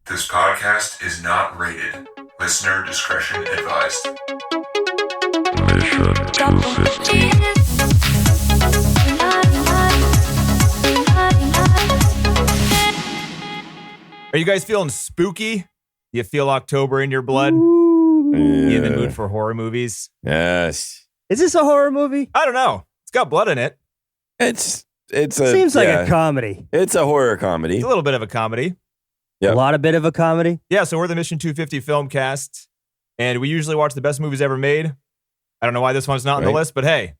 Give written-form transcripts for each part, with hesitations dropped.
This podcast is not rated. Listener discretion advised. Mission to 50. Are you guys feeling spooky? You feel October in your blood? Yeah. You in the mood for horror movies? Yes. Is this a horror movie? I don't know. It's got blood in it. It's a Seems like a comedy. It's a horror comedy. It's a little bit of a comedy. Yep. A lot of bit of a comedy. Yeah, so we're the Mission 250 Filmcast, and we usually watch the best movies ever made. I don't know why this one's not on the list, but hey,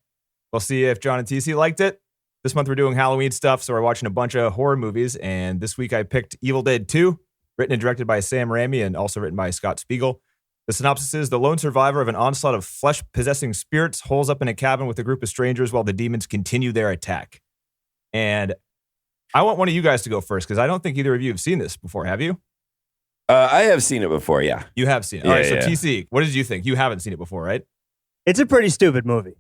we'll see if John and TC liked it. This month we're doing Halloween stuff, so we're watching a bunch of horror movies, and this week I picked Evil Dead 2, written and directed by Sam Rami and also written by Scott Spiegel. The synopsis is: the lone survivor of an onslaught of flesh-possessing spirits holes up in a cabin with a group of strangers while the demons continue their attack. And I want one of you guys to go first, because I don't think either of you have seen this before, have you? I have seen it before, yeah. You have seen it. Yeah, All right, so yeah. TC, what did you think? You haven't seen it before, right? It's a pretty stupid movie.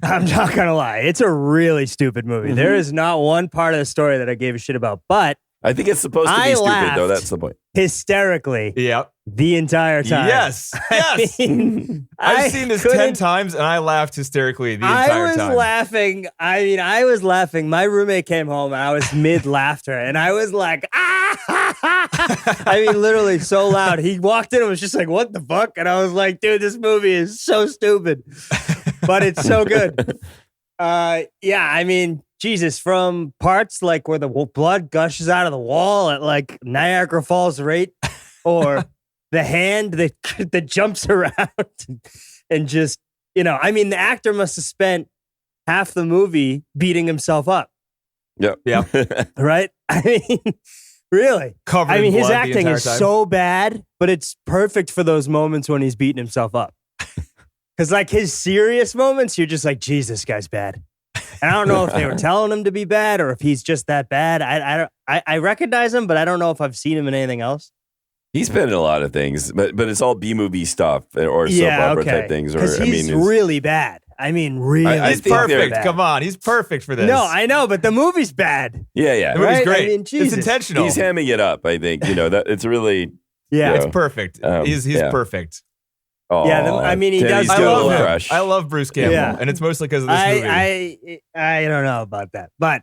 I'm not going to lie. It's a really stupid movie. Mm-hmm. There is not one part of the story that I gave a shit about, but I think it's supposed to be I stupid, laughed. though. That's the point. hysterically Yep. the entire time. Yes. Yes. I mean, I've I seen this 10 couldn't- times, and I laughed hysterically the entire I was time. laughing. I was laughing. My roommate came home and I was mid laughter and I was like, ah! I mean, literally so loud. He walked in and was just like, what the fuck? And I was like, dude, this movie is so stupid, but it's so good. Yeah, I mean, Jesus, from parts like where the blood gushes out of the wall at like Niagara Falls rate, or the hand that jumps around and just, I mean, the actor must have spent half the movie beating himself up, Yep. Yeah. right? I mean, really. Covered I mean, in his blood the acting entire is time. so bad, but it's perfect for those moments when he's beating himself up. Because like his serious moments, you're just like, Jesus, this guy's bad. And I don't know if they were telling him to be bad or if he's just that bad. I recognize him, but I don't know if I've seen him in anything else. He's been in a lot of things, but it's all B-movie stuff or soap opera type things. Because he's really bad. I mean, really I He's think they're perfect. bad. Come on. He's perfect for this. No, I know, but the movie's bad. Yeah. The movie's right? great. I mean, it's Jesus. intentional. He's hamming it up, I think. That it's really... Yeah. It's perfect. He's yeah. perfect. Oh, Yeah, I mean, he does I do love a him. crush. I love Bruce Campbell, Yeah. and it's mostly because of this movie. I don't know about that, but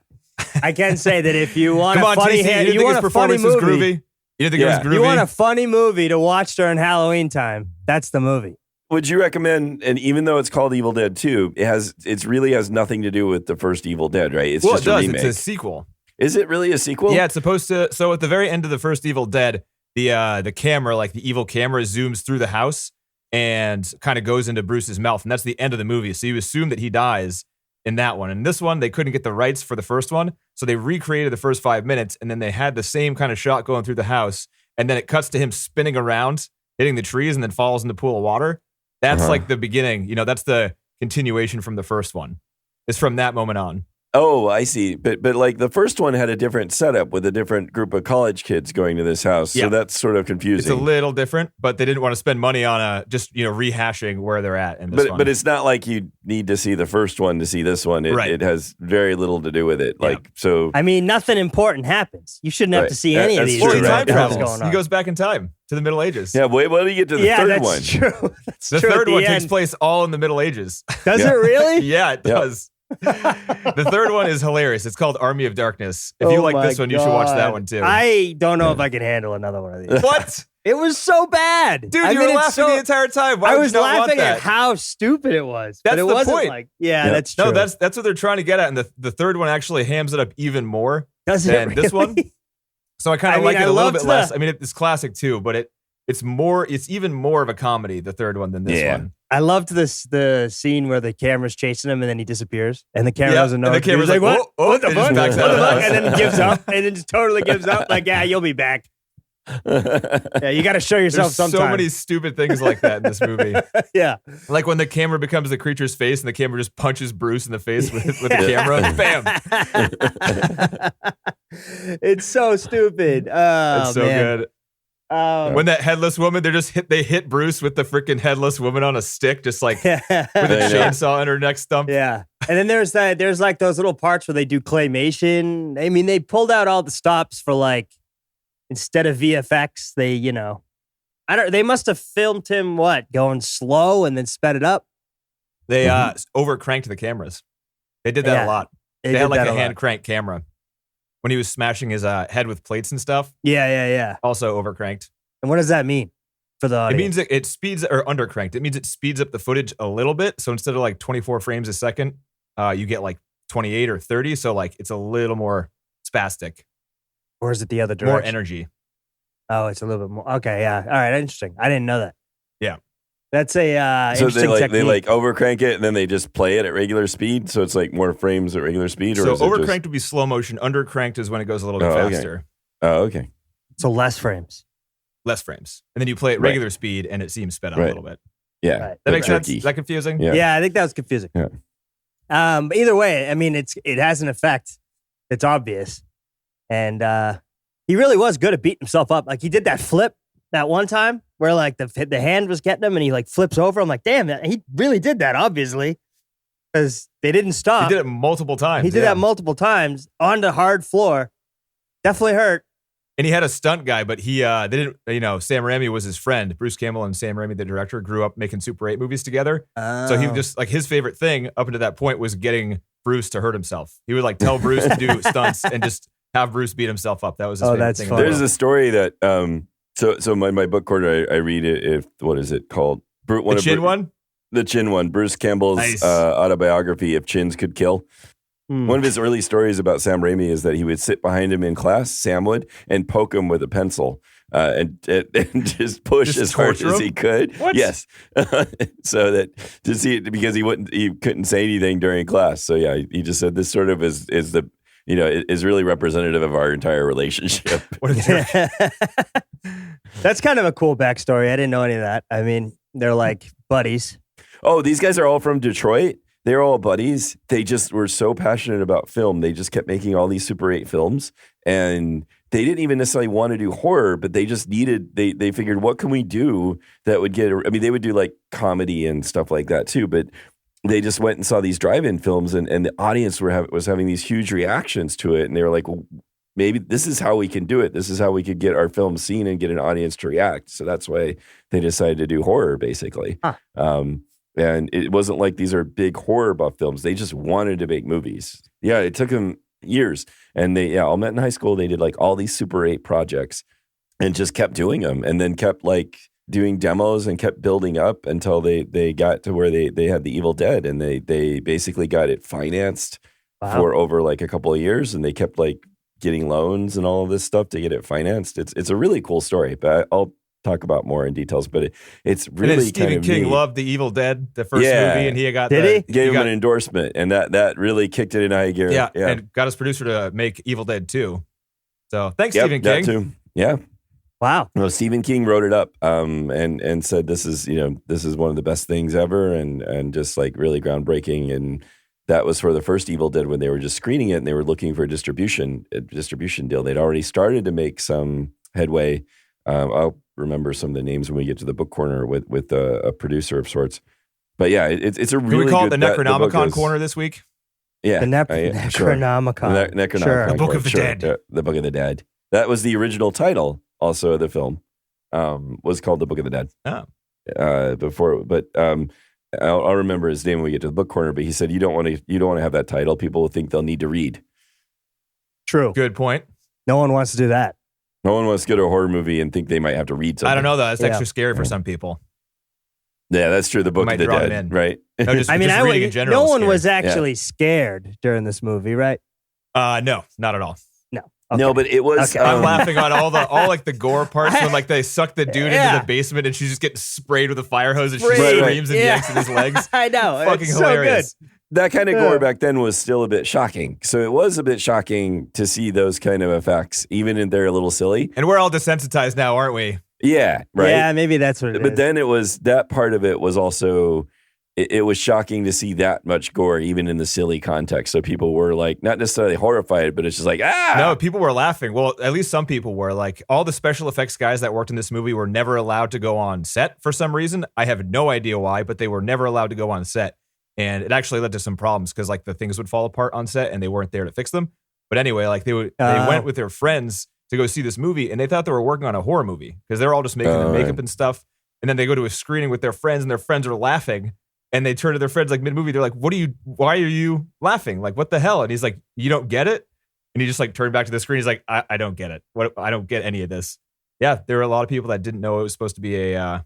I can say that if you want Come a on, funny TC, hand, you you didn't want think a his funny performance was movie, groovy? You didn't think Yeah. it was groovy? you want a funny movie to watch during Halloween time, that's the movie. Would you recommend, and even though it's called Evil Dead 2, it really has nothing to do with the first Evil Dead, right? It's Well, just it does. a remake. It's a sequel. Is it really a sequel? Yeah, it's supposed to. So at the very end of the first Evil Dead, the camera, like the evil camera, zooms through the house and kind of goes into Bruce's mouth, and that's the end of the movie. So you assume that he dies in that one. And this one, they couldn't get the rights for the first one, so they recreated the first 5 minutes, and then they had the same kind of shot going through the house, and then it cuts to him spinning around, hitting the trees, and then falls in the pool of water. That's like the beginning. That's the continuation from the first one. It's from that moment on. Oh, I see. But like the first one had a different setup with a different group of college kids going to this house. Yeah. So that's sort of It's confusing. a little different, but they didn't want to spend money on just rehashing where they're at in this one. But it's not like you need to see the first one to see this one. Right. It has very little to do with it. Yeah. Like, so I mean, nothing important happens. You shouldn't have Right. to see any of That's these. Well, true, he to know time right. what the hell's travels. going on. He goes back in time to the Middle Ages. yeah, wait, when do you get to the Yeah, third that's one? true. That's The true. third At one the takes end. place all in the Middle Ages. Does Yeah. it really? Yeah, it Yeah. does. The third one is hilarious. It's called Army of Darkness. If you Oh like my this one, you should watch that God. one too. I don't know if I can handle another one of these. What? It was so bad. Dude, I you mean, were it's laughing so- the entire time. Why I would was you not want laughing that? at how stupid it was. That's but it the wasn't point. like, Yeah. that's true. No, that's what they're trying to get at. And the third one actually hams it up even more Does it than this one. really? So I kind I of mean, like it I a little loved bit less. the- I mean, it's classic too, but it's even more of a comedy, the third one, than this Yeah. one. I loved the scene where the camera's chasing him and then he disappears and the camera Yeah, doesn't know. and the what to do. He's camera's like, what? "Oh, oh," What the and just fuck? backs What out of the the fuck? house. And then gives up and then just totally gives up. Like, yeah, you'll be back. Yeah, you got to show yourself There's sometime. so many stupid things like that in this movie. Yeah. Like when the camera becomes the creature's face and the camera just punches Bruce in the face with the camera. Bam. It's so stupid. Oh, It's so man. good. Oh. When that headless woman, they hit Bruce with the freaking headless woman on a stick, just like with a I know. chainsaw in her neck stump. Yeah. And then there's like those little parts where they do claymation. I mean, they pulled out all the stops for like instead of VFX, they, they must have filmed him going slow and then sped it up. They overcranked the cameras. They did that a lot. They had like a hand crank camera when he was smashing his head with plates and stuff. Yeah. Also overcranked. And what does that mean for the audience? It means it speeds, or undercranked. It means it speeds up the footage a little bit. So instead of like 24 frames a second, you get like 28 or 30. So like it's a little more spastic. Or is it the other direction? More energy. Oh, it's a little bit more. Okay, yeah. All right, interesting. I didn't know that. Yeah. That's a so interesting technique. they like overcrank it and then they just play it at regular speed, so it's like more frames at regular speed. Or so is it overcranked would be slow motion. Undercranked is when it goes a little bit faster. Oh, okay. So less frames. Less frames, and then you play at regular speed, and it seems sped up a little bit. Yeah, that makes sense. Is that confusing? Yeah, I think that was confusing. Yeah. But either way, I mean, it has an effect. It's obvious, and he really was good at beating himself up. Like he did that flip that one time where like the hand was getting him, and he like flips over. I'm like, damn, he really did that. Obviously, because they didn't stop. He did it multiple times. He did that multiple times on the hard floor. Definitely hurt. And he had a stunt guy, but they didn't, Sam Rami was his friend. Bruce Campbell and Sam Rami, the director, grew up making Super 8 movies together. Oh. So he just, like, his favorite thing up until that point was getting Bruce to hurt himself. He would, like, tell Bruce to do stunts and just have Bruce beat himself up. That was his favorite thing. Funny. There's a story that, so my book corner, I read it, what is it called? The Chin one? The Chin one, Bruce Campbell's autobiography, If Chins Could Kill. One of his early stories about Sam Rami is that he would sit behind him in class, Sam would, and poke him with a pencil and just push as hard as he could. What? Yes. So that to see it, because he couldn't say anything during class. So yeah, he just said this sort of is really representative of our entire relationship. That's kind of a cool backstory. I didn't know any of that. I mean, they're like buddies. Oh, these guys are all from Detroit. They're all buddies. They just were so passionate about film. They just kept making all these Super 8 films. And they didn't even necessarily want to do horror, but they just they figured, what can we do that would they would do like comedy and stuff like that too. But they just went and saw these drive-in films and the audience was having these huge reactions to it. And they were like, well, maybe this is how we can do it. This is how we could get our film seen and get an audience to react. So that's why they decided to do horror, basically. Huh. And it wasn't like these are big horror buff films. They just wanted to make movies. Yeah, it took them years. And they all met in high school. They did like all these Super 8 projects and just kept doing them, and then kept like doing demos and kept building up until they got to where they had the Evil Dead, and they basically got it financed for over like a couple of years, and they kept like getting loans and all of this stuff to get it financed. It's a really cool story, but I'll talk about more in details, but it's really and Stephen kind of King neat. loved the Evil Dead, the first movie, and he got gave him an endorsement, and that really kicked it in high gear. Yeah, and got his producer to make Evil Dead 2. So thanks, Stephen King. That too. Yeah. Wow. No, Stephen King wrote it up, and said this is one of the best things ever, and just like really groundbreaking. And that was for the first Evil Dead when they were just screening it and they were looking for a distribution deal. They'd already started to make some headway. I'll remember some of the names when we get to the book corner with a producer of sorts. But yeah, it's a really good... Can we call it the Necronomicon corner this week? Yeah. The Necronomicon. Sure. Necronomicon. Sure. The Book of the Dead. The Book of the Dead. That was the original title also of the film, was called The Book of the Dead. Oh. I'll remember his name when we get to the book corner, but he said, you don't want to have that title. People will think they'll need to read. True. Good point. No one wants to do that. No one wants to go to a horror movie and think they might have to read something. I don't know, though. That's extra scary for some people. Yeah, that's true. The Book of the Dead, right? No, reading in general. No one was actually scared during this movie, right? No, not at all. No. Okay. No, but it was. Okay. I'm laughing on all like the gore parts when like they suck the dude into the basement and she's just getting sprayed with a fire hose and she screams and yanks at his legs. I know. Fucking it's hilarious. So good. That kind of gore back then was still a bit shocking. So it was a bit shocking to see those kind of effects, even if they're a little silly. And we're all desensitized now, aren't we? Yeah, right. Yeah, maybe that's what it is. But then that part of it was also, it was shocking to see that much gore, even in the silly context. So people were like, not necessarily horrified, but it's just like, ah! No, people were laughing. Well, at least some people were. Like, all the special effects guys that worked in this movie were never allowed to go on set for some reason. I have no idea why, but they were never allowed to go on set. And it actually led to some problems because like the things would fall apart on set and they weren't there to fix them. But anyway, like they went with their friends to go see this movie, and they thought they were working on a horror movie because they're all just making their makeup and stuff. And then they go to a screening with their friends, and their friends are laughing. And they turn to their friends like mid-movie. They're like, why are you laughing? Like, what the hell? And he's like, you don't get it? And he just like turned back to the screen. He's like, I don't get it. I don't get any of this. Yeah, there were a lot of people that didn't know it was supposed to be a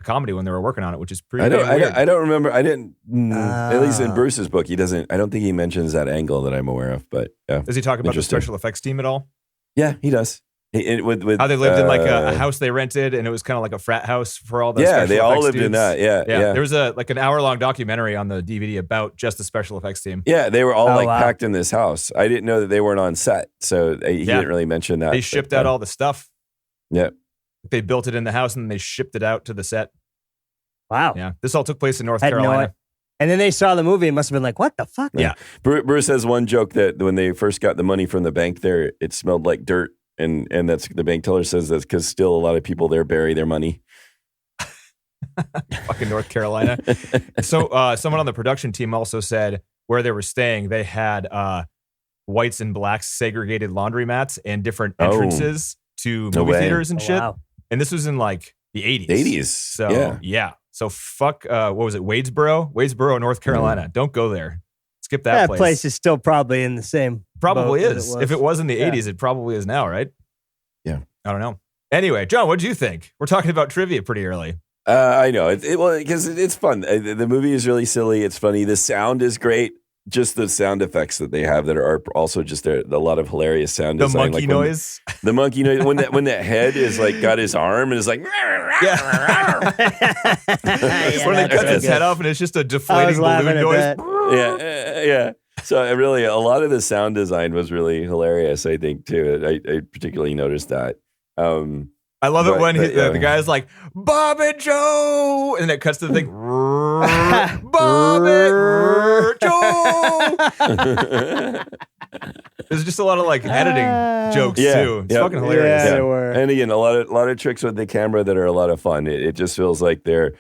comedy when they were working on it, which is pretty weird. I don't remember. I didn't, at least in Bruce's book, I don't think he mentions that angle that I'm aware of. But yeah. Does he talk about the special effects team at all? Yeah, he does. With how they lived in like a house they rented, and it was kind of like a frat house for all the special they all effects lived dudes. in that. Yeah. There was an hour-long documentary on the DVD about just the special effects team. Yeah, they were all packed in this house. I didn't know that they weren't on set, so he didn't really mention that. They shipped out all the stuff. Yeah. They built it in the house, and they shipped it out to the set. Wow. Yeah. This all took place in North Carolina. And then they saw the movie and must have been like, what the fuck? Yeah. Bruce has one joke that when they first got the money from the bank there, it smelled like dirt. And that's the bank teller says that's because still a lot of people there bury their money. Fucking North Carolina. So someone on the production team also said where they were staying, they had whites and blacks segregated laundromats and different entrances to movie theaters and shit. Wow. And this was in like the 80s. 80s. So yeah. So fuck, what was it? Wadesboro, North Carolina. Don't go there. Skip that place. That place is still probably in the same. Probably is. If it was in the 80s, it probably is now, right? Yeah. I don't know. Anyway, John, what did you think? We're talking about trivia pretty early. I know. Because it's fun. The movie is really silly. It's funny. The sound is great. Just the sound effects that they have that are also just a lot of hilarious sound design. The monkey noise. The monkey noise. When that head is like got his arm and is like. Yeah. When they cut his head off and it's just a deflating balloon noise. Yeah. So really, a lot of the sound design was really hilarious, I think, too. I particularly noticed that. I love it when the guy's like, Bob and Joe! And then it cuts to the thing, Bob and Joe! There's just a lot of like editing jokes, too. It's fucking hilarious. Yeah, they were. And again, a lot of tricks with the camera that are a lot of fun. It just feels like they're...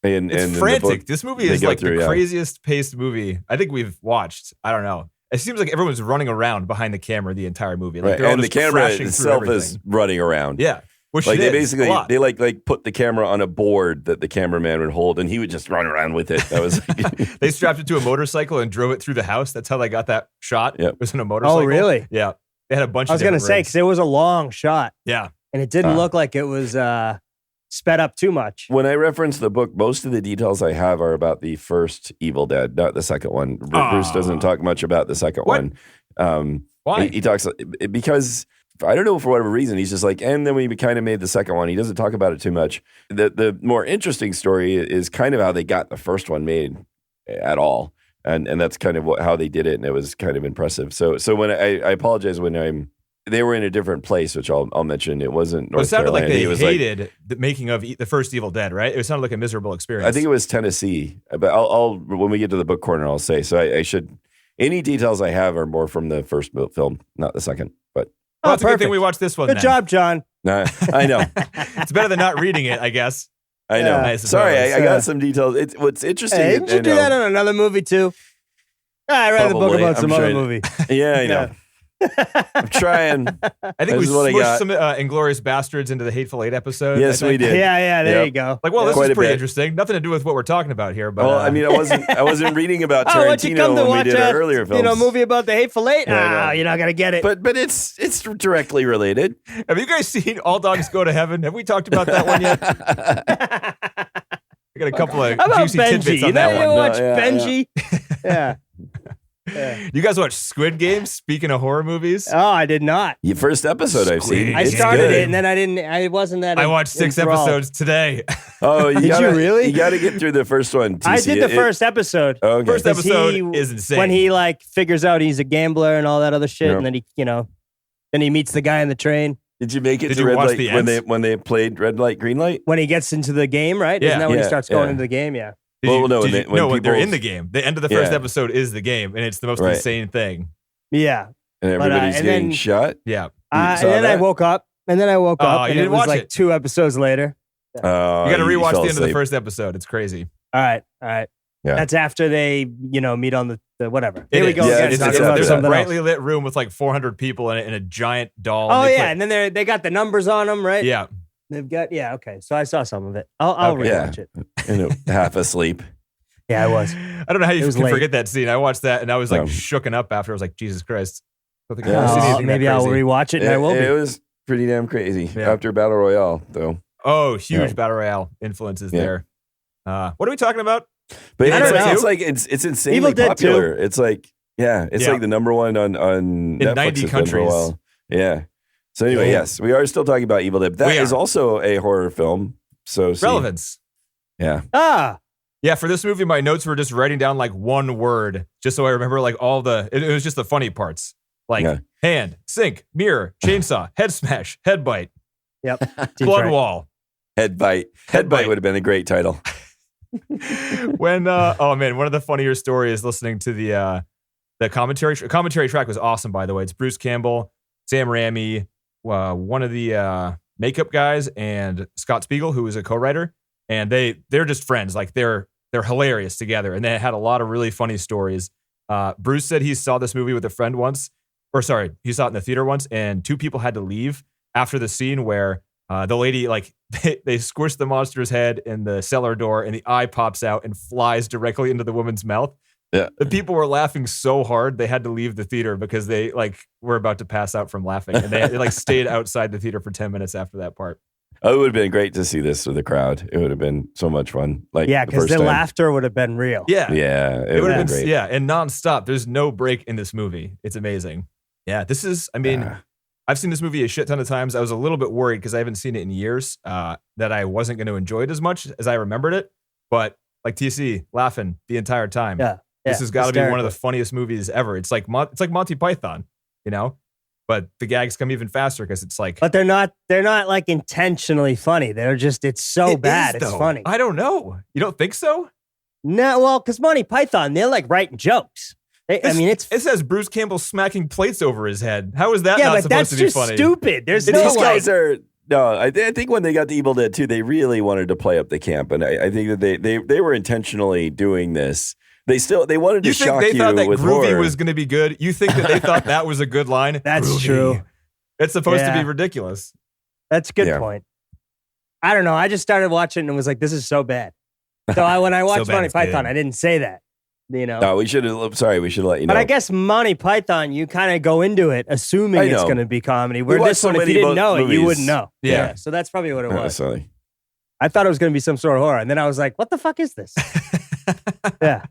It's frantic. This movie is like the craziest paced movie I think we've watched. I don't know. It seems like everyone's running around behind the camera the entire movie. Like and the camera itself is running around. Yeah. Which like they basically they like put the camera on a board that the cameraman would hold, and he would just run around with it. That was like they strapped it to a motorcycle and drove it through the house. That's how they got that shot. Yep. It was in a motorcycle. Oh, really? Yeah. They had a bunch. I was going to say because it was a long shot. Yeah. And it didn't look like it was sped up too much. When I reference the book, most of the details I have are about the first Evil Dead, not the second one. Bruce doesn't talk much about the second one. Why? He talks because I don't know, for whatever reason, he's just like, and then we kind of made the second one. He doesn't talk about it too much. The more interesting story is kind of how they got the first one made at all. And that's kind of how they did it. And it was kind of impressive. So when I apologize when they were in a different place, which I'll mention. It wasn't North Carolina. It sounded like they hated the making of the first Evil Dead, right? It sounded like a miserable experience. I think it was Tennessee, but I'll when we get to the book corner, I'll say. So I should, any details I have are more from the first film, not the second. But it's a good thing we watched this one. Good job, John. Nah, I know. It's better than not reading it, I guess. I know. Yeah. Sorry, I got some details. What's interesting. Hey, didn't you do that on another movie too? I read the book about some other movie. Yeah, I know. I'm trying. I think we smushed some Inglourious Bastards into the Hateful Eight episode. Yes, we did. Yeah, there you go. Like, well, this is pretty interesting. Nothing to do with what we're talking about here. But I mean, I wasn't reading about Tarantino when we did our earlier films. Movie about the Hateful Eight. You're not gonna get it. But it's directly related. Have you guys seen All Dogs Go to Heaven? Have we talked about that one yet? I got a couple of juicy tidbits on that one. You watch Benji? Yeah. Yeah. You guys watch Squid Game? Speaking of horror movies, oh, I did not. The first episode I've seen. I started it and then I didn't. I wasn't that. I watched 6 episodes today. Oh, did you really? You got to get through the first one. TC. I did the first episode. Okay. First episode is insane. When he like figures out he's a gambler and all that other shit, and then then he meets the guy in the train. Did you make it to Red Light when they played Red Light, Green Light? When he gets into the game, right? Yeah. Isn't that when he starts going into the game? Yeah. When they're in the game. The end of the first episode is the game, and it's the most insane thing. Yeah. And everybody's getting shot? Yeah. And then I woke up. And it was like 2 episodes later. You got to rewatch the end of the first episode. It's crazy. All right. Yeah. That's after they, meet on the whatever. It Here we is. go Yeah, again. it's talking after about There's a something brightly else. lit room with like 400 people in it and a giant doll. Oh and they yeah, play- and then they got the numbers on them, right? yeah. They've got okay. So I saw some of it. I'll Okay. rewatch it. And half asleep. Yeah, I was. I don't know how you It was can late. forget that scene. I watched that and I was like Um, shooken up after. I was like, Jesus Christ. I don't think I've Yeah, ever seen it's- anything that maybe I'll crazy. rewatch it, and I will It be. was pretty damn crazy Yeah. after Battle Royale, though. Oh, huge Yeah. Battle Royale influences Yeah. there. What are we talking about? But I it's don't like, know. it's like it's insanely Evil Dead popular. It's like it's Yeah. like the number one on Netflix 90 has been for a countries. while. Yeah. So anyway, Yeah. yes, we are still talking about Evil Dead. That We is are. also a horror film. So see. Relevance. Yeah. Yeah, for this movie, my notes were just writing down like one word, just so I remember like all the. It was just the funny parts, like Yeah. hand, sink, mirror, chainsaw, head smash, head bite, Yep. Seems blood right. wall. Head bite. Head bite would have been a great title. When oh man, one of the funnier stories listening to the commentary track was awesome. By the way, it's Bruce Campbell, Sam Rami, one of the makeup guys, and Scott Spiegel, who was a co-writer, and they're just friends. Like they're hilarious together, and they had a lot of really funny stories. Bruce said he saw this movie with a friend once, or sorry, he saw it in the theater once, and two people had to leave after the scene where the lady, like, they squish the monster's head in the cellar door, and the eye pops out and flies directly into the woman's mouth. Yeah. The people were laughing so hard they had to leave the theater because they like were about to pass out from laughing, and they like stayed outside the theater for 10 minutes after that part. Oh, it would have been great to see this with a crowd. It would have been so much fun. Like Yeah, the because first the time. laughter would have been real. Yeah, Yeah, it would have been great. yeah, and nonstop. There's no break in this movie. It's amazing. Yeah, this is. I mean, Yeah. I've seen this movie a shit ton of times. I was a little bit worried because I haven't seen it in years that I wasn't going to enjoy it as much as I remembered it. But like TC, laughing the entire time. Yeah. This has got to be one of the hysterical. funniest movies ever. It's like Monty Python, you know. But the gags come even faster because it's like. But they're not like intentionally funny. They're just it's so It bad. is, It's though. funny. I don't know. You don't think so? No, well, because Monty Python, they're like writing jokes. It says Bruce Campbell smacking plates over his head. How is that yeah, not but supposed that's to be just funny? stupid. There's It no is These like, guys are no. I think when they got to Evil Dead 2, they really wanted to play up the camp, and I think that they were intentionally doing this. They wanted to You think shock they you thought that with Groovy horror. was going to be good? You think that they thought that was a good line? That's Groovy. true. It's supposed to Yeah. be ridiculous. That's a good Yeah. point. I don't know. I just started watching and was like, this is so bad. So when I watched bad Monty it's Python, good. I didn't say that. You know. No, we should have. Sorry, we should let you know. But I guess Monty Python, you kind of go into it assuming I it's know. going to be comedy. Where watch this so one, if many you didn't know it, you movies. wouldn't know. Yeah. So that's probably what it was. Sorry. I thought it was going to be some sort of horror, and then I was like, "What the fuck is this?" Yeah.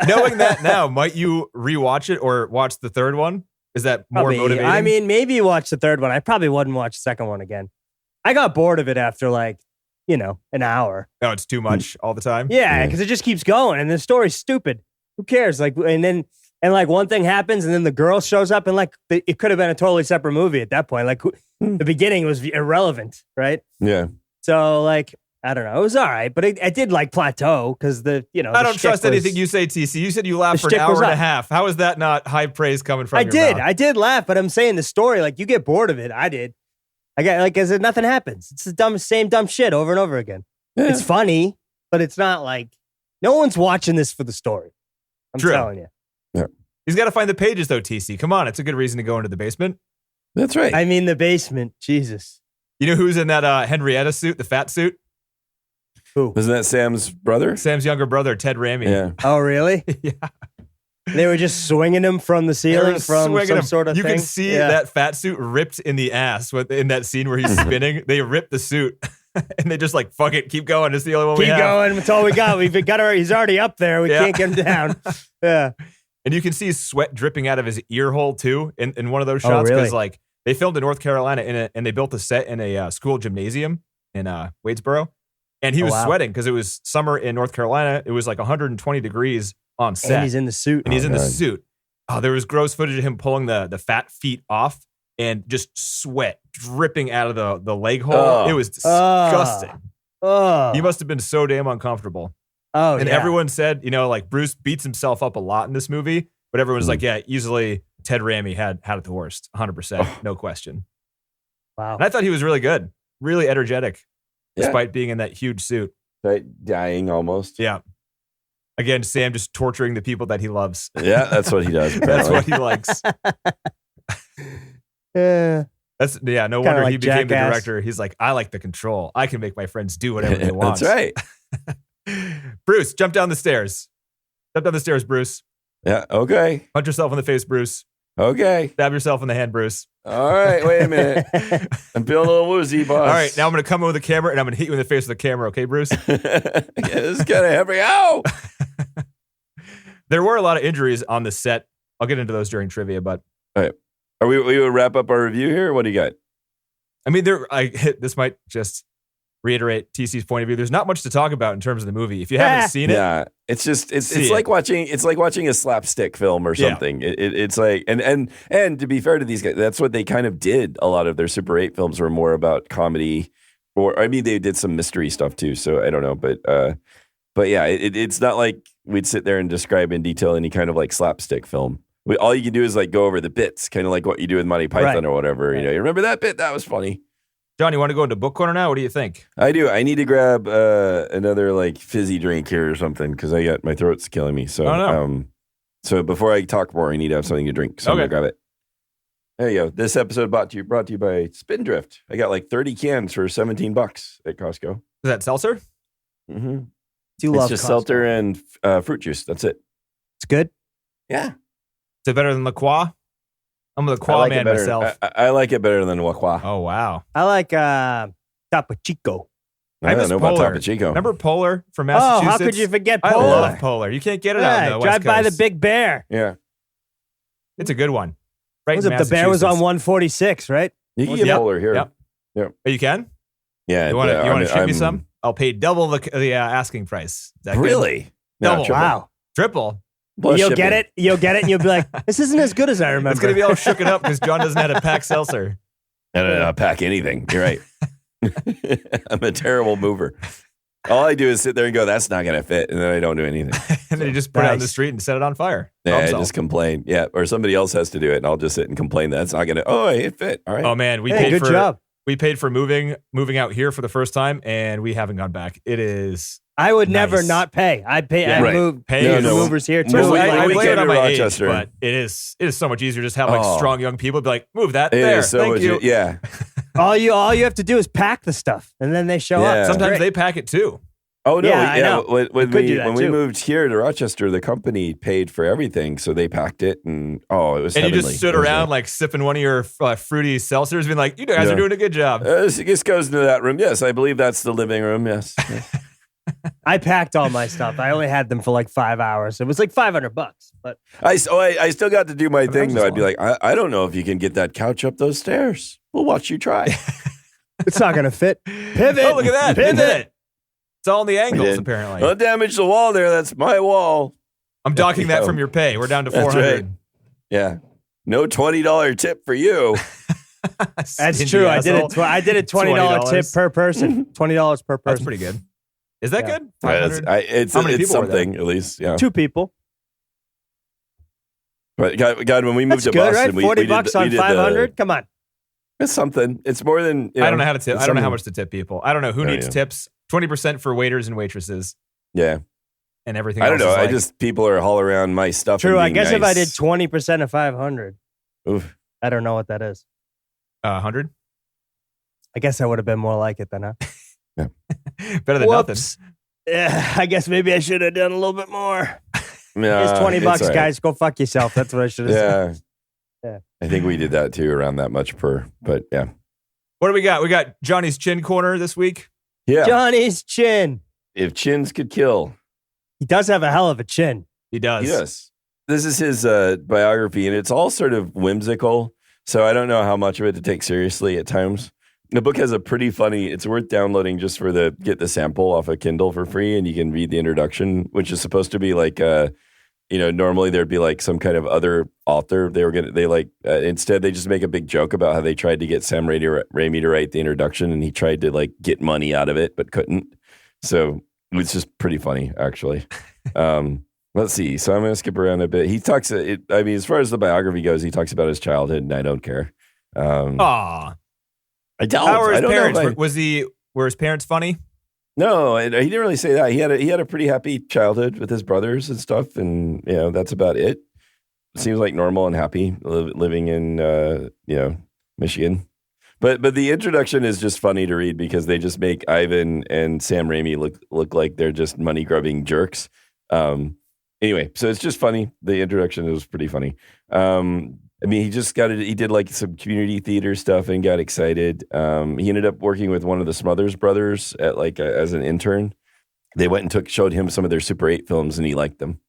Knowing that now, might you rewatch it or watch the third one? Is that more Probably. motivating? I mean, maybe watch the third one. I probably wouldn't watch the second one again. I got bored of it after like, an hour. no, it's too much all the time. Yeah, Yeah. because it just keeps going, and the story's stupid. Who cares? Like, and like one thing happens, and then the girl shows up, and like it could have been a totally separate movie at that point. Like the beginning was irrelevant, right? Yeah. So like, I don't know. It was all right, but I did like plateau because I don't trust anything you say, TC. You said you laughed for the an shtick was hour and a up. half. How is that not high praise coming from I your did. mouth? I did laugh, but I'm saying the story, like you get bored of it. I did. I got like as if nothing happens. It's the same dumb shit over and over again. Yeah. It's funny, but it's not like no one's watching this for the story. I'm True. telling you. He's got to find the pages though, TC. Come on, it's a good reason to go into the basement. That's right. I mean, the basement. Jesus. You know who's in that Henrietta suit, the fat suit? Who? Wasn't that Sam's brother? Sam's younger brother, Ted Rami. Yeah. Oh, really? Yeah. They were just swinging him from the They ceiling were from swinging some him. sort of You thing. can see Yeah. that fat suit ripped in the ass in that scene where he's spinning. They ripped the suit and they just like, fuck it, keep going. It's the only one we Keep have. going. That's all we got. We've got. He's already up there. We Yeah. can't get him down. Yeah. And you can see sweat dripping out of his ear hole too in one of those Oh, shots really? because like they filmed in North Carolina and they built a set in a school gymnasium in Wadesboro, and he Oh, was wow. sweating because it was summer in North Carolina. It was like 120 degrees on set, And he's in the suit. and he's in the God. suit. Oh, there was gross footage of him pulling the fat feet off and just sweat dripping out of the leg hole. Oh. It was disgusting. Oh. He must have been so damn uncomfortable. Oh, And yeah. everyone said, like Bruce beats himself up a lot in this movie, but everyone's like, yeah, easily Ted Rami had it the worst, 100%, no question. Wow. And I thought he was really good, really energetic, Yeah. despite being in that huge suit. Right, dying almost. Yeah. Again, Sam just torturing the people that he loves. Yeah, that's what he does. That's apparently. what he likes. Yeah. No Kinda wonder like he became the Jackass. director. He's like, I like the control. I can make my friends do whatever they want. That's right. Bruce, jump down the stairs. Jump down the stairs, Bruce. Yeah. Okay. Punch yourself in the face, Bruce. Okay. Stab yourself in the hand, Bruce. All right. Wait a minute. I'm feeling a little woozy, boss. All right, now I'm going to come in with a camera and I'm going to hit you in the face with a camera, okay, Bruce? Yeah, this is kind of heavy. Ow! There were a lot of injuries on the set. I'll get into those during trivia, but All right. Are we would wrap up our review here? What do you got? I mean, this might just reiterate TC's point of view. There's not much to talk about in terms of the movie. If you haven't seen it, Yeah, it's just it's See like it. watching a slapstick film or Yeah. something. It's like and to be fair to these guys, that's what they kind of did. A lot of their Super 8 films were more about comedy, or I mean, they did some mystery stuff too. So I don't know, but yeah, it's not like we'd sit there and describe in detail any kind of like slapstick film. All you can do is like go over the bits, kind of like what you do with Monty Python Right. or whatever. You know, you remember that bit? That was funny. John, you want to go into book corner now? What do you think? I do. I need to grab another like fizzy drink here or something because my throat's killing me. So, Oh, no. So before I talk more, I need to have something to drink. So I'm Okay. gonna grab it. There you go. This episode brought to you by Spindrift. I got like 30 cans for $17 at Costco. Is that seltzer? Mm-hmm. Do you It's love just Costco? seltzer and fruit juice. That's it. It's good. Yeah, Is it better than La Croix? I'm a La I Croix like it man better. myself. I like it better than Wakwa. Oh, wow. I like Topo Chico. I don't miss know about Polar. Topo Chico. Remember Polar from Oh, Massachusetts? how could you forget I Polar? love Polar. You can't get it out in the Drive West by the Coast. Big Bear. Yeah, It's a good one. Right Was in it the bear was on Massachusetts. 146, right? you can Yep, get Polar here. yep. Yep. Oh, you can? Yeah, You want to I'm- ship me I'm- some? I'll pay double the asking price. Is that good? Really? Double. triple. Wow. Triple. Plus You'll shipping. get it. You'll get it, and you'll be like, "This isn't as good as I remember." It's going to be all shooken up because John doesn't have a pack seltzer. I don't know, pack anything. You're right. I'm a terrible mover. All I do is sit there and go, that's not going to fit. And then I don't do anything. And then you just put it out in the Nice. street and set it on fire. Yeah, I Problem solved. just complain. Yeah. Or somebody else has to do it. And I'll just sit and complain that's not going to, it fit. All right. Oh, man. We Hey, paid good for job. We paid for moving out here for the first time, and we haven't gone back. It is I would never Nice. not pay. I'd pay. Yeah. I'd Right. move. Pay Pay is- the No, movers here too. When we- I when we blame it came on to my age, Rochester- but it is so much easier just have like Oh. strong young people be like, move that It there. is so Thank much. you. Yeah. all you have to do is pack the stuff, and then they show Yeah. up. Sometimes Great. they pack it too. Oh, no. Yeah, I know. When We could do we that, when we too. moved here to Rochester, the company paid for everything. So they packed it. And it was And you heavenly. just stood It was around like sipping one of your fruity seltzers, being like, "You guys Yeah. are doing a good job." This goes into that room. Yes, I believe that's the living room. Yes. I packed all my stuff. I only had them for like 5 hours. It was like $500, but I still got to do my that thing, was though. just I'd be like, I don't know if you can get that couch up those stairs. We'll watch you try. it's not gonna fit. Pivot. Oh, look at that! Pivot. It's all in the angles, did. apparently. Don't damage the wall there. That's my wall. I'm docking that Yeah. from your pay. We're down to That's 400. right. Yeah. No $20 tip for you. That's Stingy true. I asshole. did a $20 tip per person. $20 per person. That's pretty good. Is that Yeah. good? 500? It's How many people were something, at least. Yeah. 2 people. But God, when we moved That's to good, Boston, right? 40 we bucks did, on 500. Come on. It's something. It's more than. I don't know how to tip. it's I don't know how something. much to tip people. I don't know who Oh, needs yeah. tips. 20% for waiters and waitresses Yeah. and everything I don't else know. is like, People are all around my stuff. True. and I being guess if I did nice. 20% of 500, Oof. I don't know what that is. 100. I guess I would have been more like it then, huh? Better than nothing. Whoops. Yeah, I guess maybe I should have done a little bit more. Yeah, Here's 20 it's bucks, all right. guys. Go fuck yourself. That's what I should have said. Yeah. Yeah. I think we did that too, around that much per. But yeah. What do we got? We got Johnny's Chin Corner this week. Yeah. Johnny's chin. If chins could kill. He does have a hell of a chin. He does. Yes. This is his biography, and it's all sort of whimsical. So I don't know how much of it to take seriously at times. The book has a pretty funny, it's worth downloading just for get the sample off of Kindle for free, and you can read the introduction, which is supposed to be like, normally there'd be like some kind of other author. Instead they just make a big joke about how they tried to get Sam Rami to write the introduction, and he tried to like get money out of it, but couldn't. So it's just pretty funny, actually. Let's see. So I'm going to skip around a bit. He talks, as far as the biography goes, he talks about his childhood, and I don't care. Aw. I don't. How were I his don't know parents? if I- Were his parents funny? No, he didn't really say that. He had a pretty happy childhood with his brothers and stuff, and that's about it. Seems like normal and happy living in Michigan. But the introduction is just funny to read because they just make Ivan and Sam Rami look like they're just money grubbing jerks. Anyway, so it's just funny. The introduction was pretty funny. He just got it. He did like some community theater stuff and got excited. He ended up working with one of the Smothers brothers at as an intern. They went and showed him some of their Super 8 films and he liked them.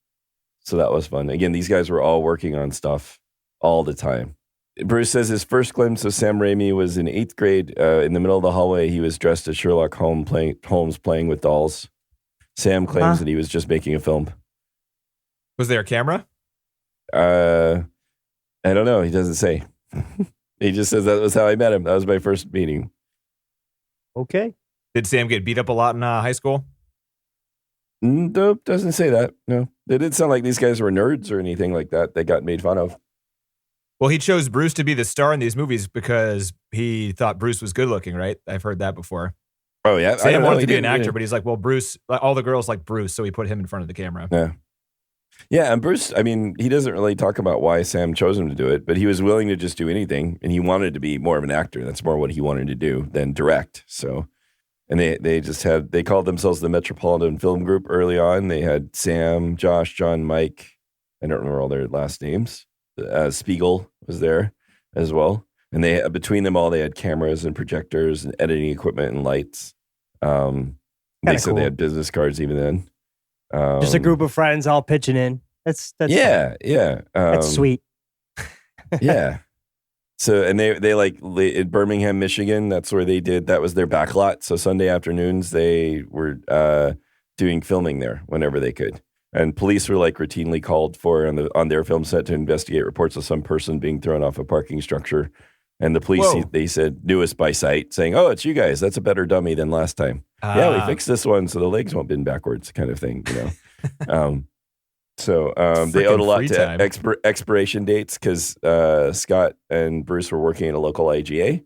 So that was fun. Again, these guys were all working on stuff all the time. Bruce says his first glimpse of Sam Rami was in 8th grade. In the middle of the hallway, he was dressed as Sherlock Holmes playing with dolls. Sam claims that he was just making a film. Was there a camera? I don't know. He doesn't say. He just says that was how I met him. That was my first meeting. Okay. Did Sam get beat up a lot in high school? Nope, doesn't say that. No. It didn't sound like these guys were nerds or anything like that. They got made fun of. Well, he chose Bruce to be the star in these movies because he thought Bruce was good looking, right? I've heard that before. Oh, yeah? Sam wanted to be an actor, but he's like, well, Bruce, all the girls like Bruce, so he put him in front of the camera. Yeah. Yeah, and Bruce, he doesn't really talk about why Sam chose him to do it, but he was willing to just do anything, and he wanted to be more of an actor. That's more what he wanted to do than direct. So, and they called themselves the Metropolitan Film Group early on. They had Sam, Josh, John, Mike. I don't remember all their last names. Spiegel was there as well, and between them all, they had cameras and projectors and editing equipment and lights. They said they had business cards even then. Just a group of friends all pitching in. That's yeah. That's sweet. Yeah. So, and they in Birmingham, Michigan, that's where they did, that was their backlot. So Sunday afternoons, they were doing filming there whenever they could. And police were routinely called for on their film set to investigate reports of some person being thrown off a parking structure. And the police, they said, knew us by sight, saying, "Oh, it's you guys. That's a better dummy than last time." Yeah, we fixed this one so the legs won't bend backwards, kind of thing, They owed a lot to expiration dates because Scott and Bruce were working at a local IGA.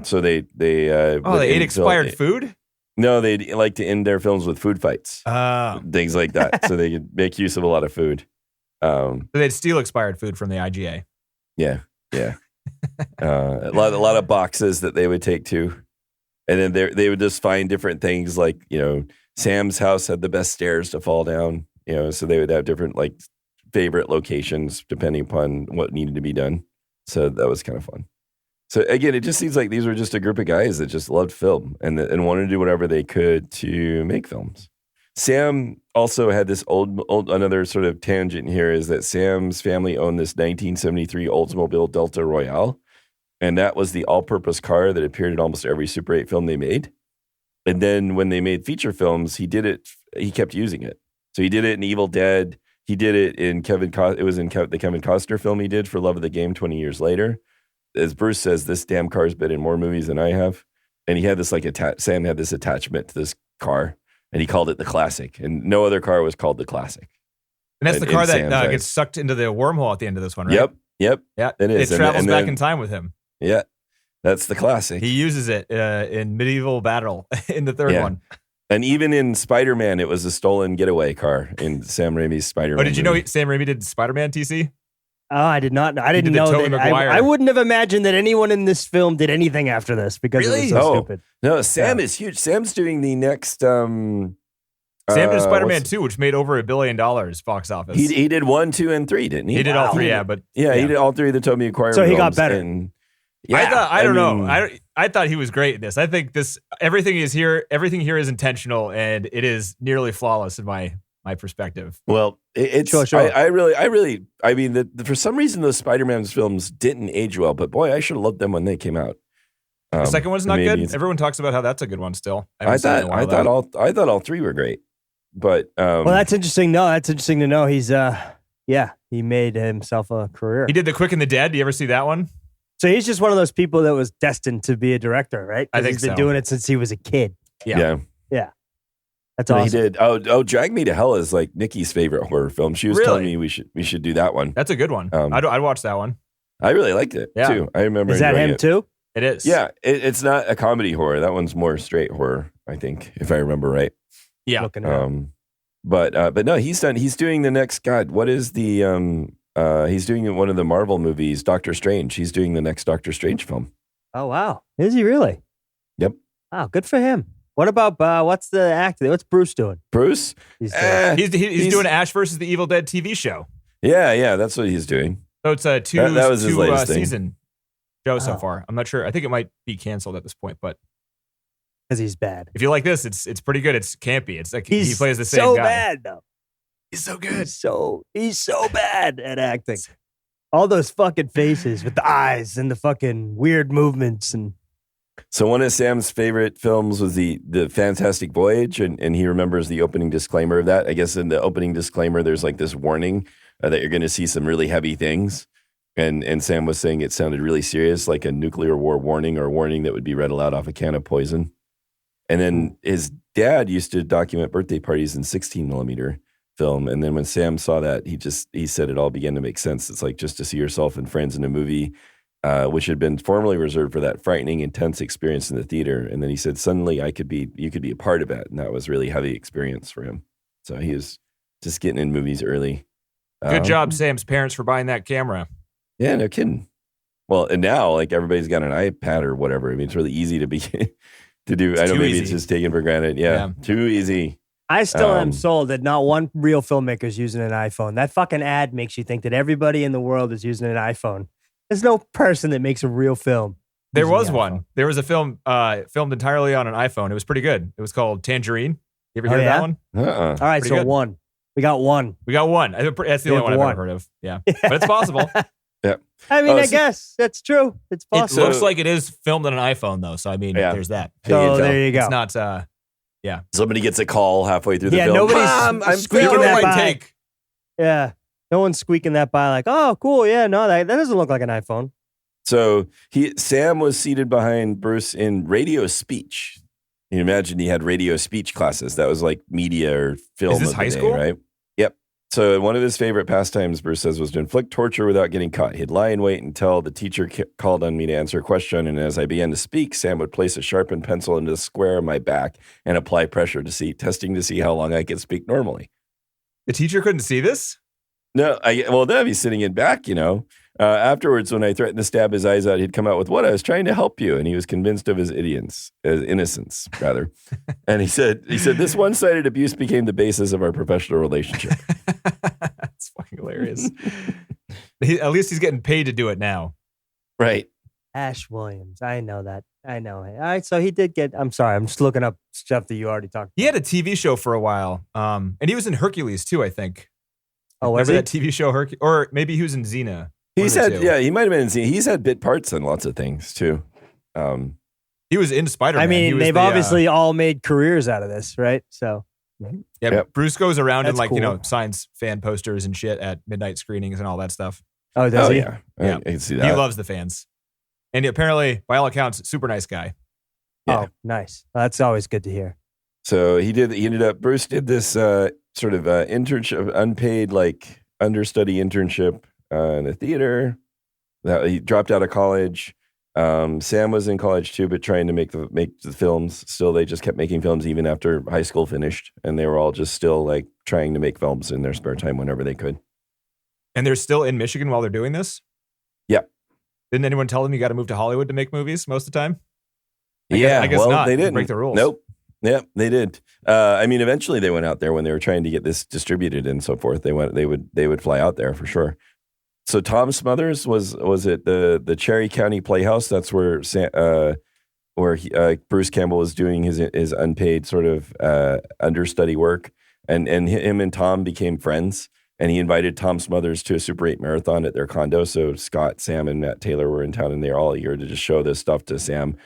So they ate expired food? No, they'd like to end their films with food fights, things like that, so they could make use of a lot of food. So they'd steal expired food from the IGA. Yeah. A lot of boxes that they would take to, and then they would just find different things Sam's house had the best stairs to fall down, so they would have different favorite locations depending upon what needed to be done. So that was kind of fun. So again, it just seems like these were just a group of guys that just loved film and wanted to do whatever they could to make films. Sam also had this another sort of tangent here is that Sam's family owned this 1973 Oldsmobile Delta Royale, and that was the all-purpose car that appeared in almost every Super 8 film they made. And then when they made feature films, he kept using it. So he did it in Evil Dead. He did it in the Kevin Costner film he did for Love of the Game 20 years later. As Bruce says, this damn car's been in more movies than I have. And he had this Sam had this attachment to this car. And he called it the Classic. And no other car was called the Classic. And that's the car that gets sucked into the wormhole at the end of this one, right? Yep. Yeah, it is. It travels back in time with him. Yeah, that's the Classic. He uses it in medieval battle in the third one. And even in Spider-Man, it was a stolen getaway car in Sam Raimi's Spider-Man. Oh, did you know Sam Raimi did Spider-Man, TC? Oh, I did not. I didn't know that. I wouldn't have imagined that anyone in this film did anything after this because it was so stupid. No, Sam is huge. Sam's doing the next... Sam did Spider-Man 2, which made over $1 billion box office. He did 1, 2, and 3, didn't he? He did all three, but he did all three of the Tobey Maguire films. So he got better. I thought he was great in this. I think everything here is intentional, and it is nearly flawless in my perspective. Well, it's sure. For some reason those Spider-Man films didn't age well, but boy, I should have loved them when they came out. The second one's not good. Everyone talks about how that's a good one still. I thought all three were great. But well, that's interesting. No, that's interesting to know. He's he made himself a career. He did The Quick and the Dead. Do you ever see that one? So he's just one of those people that was destined to be a director, right? I think he's been doing it since he was a kid. Yeah. That's awesome. He did. Drag Me to Hell is like Nikki's favorite horror film. She was telling me we should do that one. That's a good one. I'd watch that one. I really liked it too. I remember. Is that him too? It is. Yeah, it's not a comedy horror. That one's more straight horror. I think, if I remember right. Yeah. Looking it up. But no, he's doing the next, God, what is the, he's doing one of the Marvel movies, Doctor Strange. He's doing the next Doctor Strange film. Oh, wow. Is he really? Yep. Wow, good for him. What about, what's the actor? What's Bruce doing? Bruce? He's doing Ash versus the Evil Dead TV show. Yeah, that's what he's doing. So it's a two was his latest thing. season show so far. I'm not sure. I think it might be canceled at this point, but Because he's bad. if you like this, it's pretty good. It's campy. It's like he plays the same so guy. bad, though. He's so good. He's so bad at acting. All those fucking faces with the eyes and the fucking weird movements. And So one of Sam's favorite films was the Fantastic Voyage, and he remembers the opening disclaimer of that. I guess in the opening disclaimer, there's like this warning that you're going to see some really heavy things. And Sam was saying it sounded really serious, like a nuclear war warning or a warning that would be read aloud off a can of poison. And then his dad used to document birthday parties in 16 millimeter film. And then when Sam saw that, he said it all began to make sense. It's like just to see yourself and friends in a movie, which had been formerly reserved for that frightening, intense experience in the theater. And then he said, suddenly you could be a part of it. And that was really heavy experience for him. So he was just getting in movies early. Good job, Sam's parents, for buying that camera. Yeah, no kidding. Well, and now like everybody's got an iPad or whatever. I mean, it's really easy to be to do. I know maybe it's just taken for granted. Yeah, too easy. I still am sold that not one real filmmaker is using an iPhone. That fucking ad makes you think that everybody in the world is using an iPhone. There's no person that makes a real film. There was one. There was a film filmed entirely on an iPhone. It was pretty good. It was called Tangerine. You ever hear of that one? Uh-uh. All right, Pretty so good. one. We got one. That's the only one I've ever heard of. Yeah, but it's possible. Yeah. I mean, I guess that's true. It's It possible. looks like it is filmed on an iPhone, though. So I mean, there's that. So there you go. It's not. Somebody gets a call halfway through the film. Nobody's Mom, I'm squeaking filming. that by. take. Yeah, no one's squeaking that by like, oh, cool. Yeah, no, that doesn't look like an iPhone. So Sam was seated behind Bruce in radio speech. You imagine he had radio speech classes. That was like media or film. Is this of the high day, school? right? Yep. So one of his favorite pastimes, Bruce says, was to inflict torture without getting caught. He'd lie in wait until the teacher called on me to answer a question, and as I began to speak, Sam would place a sharpened pencil into the square of my back and apply pressure testing to see how long I could speak normally. The teacher couldn't see this? No, then he's sitting in back, Afterwards, when I threatened to stab his eyes out, he'd come out with, "What? I was trying to help you," and he was convinced of his innocence, rather. And he said, "This one-sided abuse became the basis of our professional relationship." That's fucking hilarious. At least he's getting paid to do it now. Right. Ash Williams. I know that. I know it. All right, so he did get. I'm sorry. I'm just looking up stuff that you already talked. He had a TV show for a while, and he was in Hercules too, I think. Oh, was Remember he? that TV show Hercules? Or maybe he was in Xena. He might have been in scene. He's had bit parts in lots of things too. He was in Spider-Man. I mean, they've obviously all made careers out of this, right? So, Yep. Bruce goes around and That's cool. signs fan posters and shit at midnight screenings and all that stuff. oh, does he? Yeah. Yeah. I can see that. He loves the fans. And apparently, by all accounts, super nice guy. Yeah. Oh, nice. Well, that's always good to hear. So Bruce did this sort of internship, unpaid, like understudy internship in a theater. He dropped out of college. Sam was in college too, but trying to make the films. Still, they just kept making films even after high school finished, and they were all just still like trying to make films in their spare time whenever they could. And they're still in Michigan while they're doing this? Yep. Didn't anyone tell them you got to move to Hollywood to make movies most of the time? I guess well, not. they didn't Break the rules. Nope. Yeah, they did. Eventually they went out there when they were trying to get this distributed and so forth. They would fly out there for sure. So Tom Smothers was it the Cherry County Playhouse? That's where Bruce Campbell was doing his unpaid sort of understudy work, and him and Tom became friends. And he invited Tom Smothers to a Super 8 marathon at their condo. So Scott, Sam, and Matt Taylor were in town, and they were all eager to just show this stuff to Sam.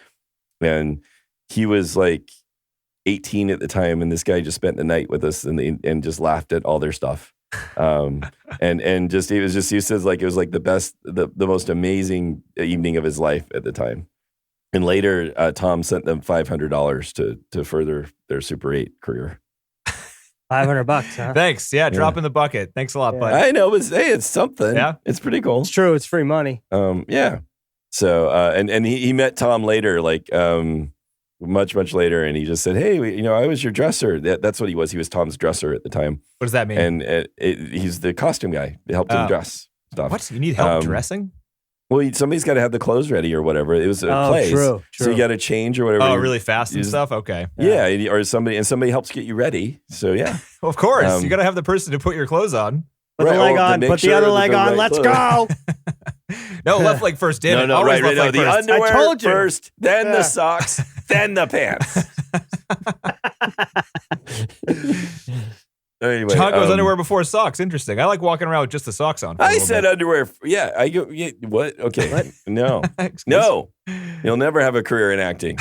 And he was like 18 at the time, and this guy just spent the night with us and just laughed at all their stuff. And he says like it was like the best, the most amazing evening of his life at the time. And later, Tom sent them $500 to further their Super 8 career. $500, huh? Thanks. Yeah, drop in the bucket. Thanks a lot, Yeah. bud. I know, but hey, it's something. Yeah. It's pretty cool. It's true. It's free money. Yeah. So, and he met Tom later, like, much later, and he just said, "Hey, I was your dresser." That's what he was. He was Tom's dresser at the time. What does that mean? And he's the costume guy. They helped him dress stuff. What? You need help dressing? Well, somebody's got to have the clothes ready or whatever. It was a play, true. So you got to change or whatever. Oh, really fast and stuff. Okay. Yeah, or somebody helps get you ready. So yeah, well, of course, you got to have the person to put your clothes on. Put the leg on. Put the other leg on. Let's go. No, left leg first. Damn it. No, Always right. left leg The first. underwear I told you. first, then the socks, then the pants. Anyway, John goes underwear before socks. Interesting. I like walking around with just the socks on. I said underwear. Yeah, I go. Yeah, what? Okay. What? No, no. You'll never have a career in acting.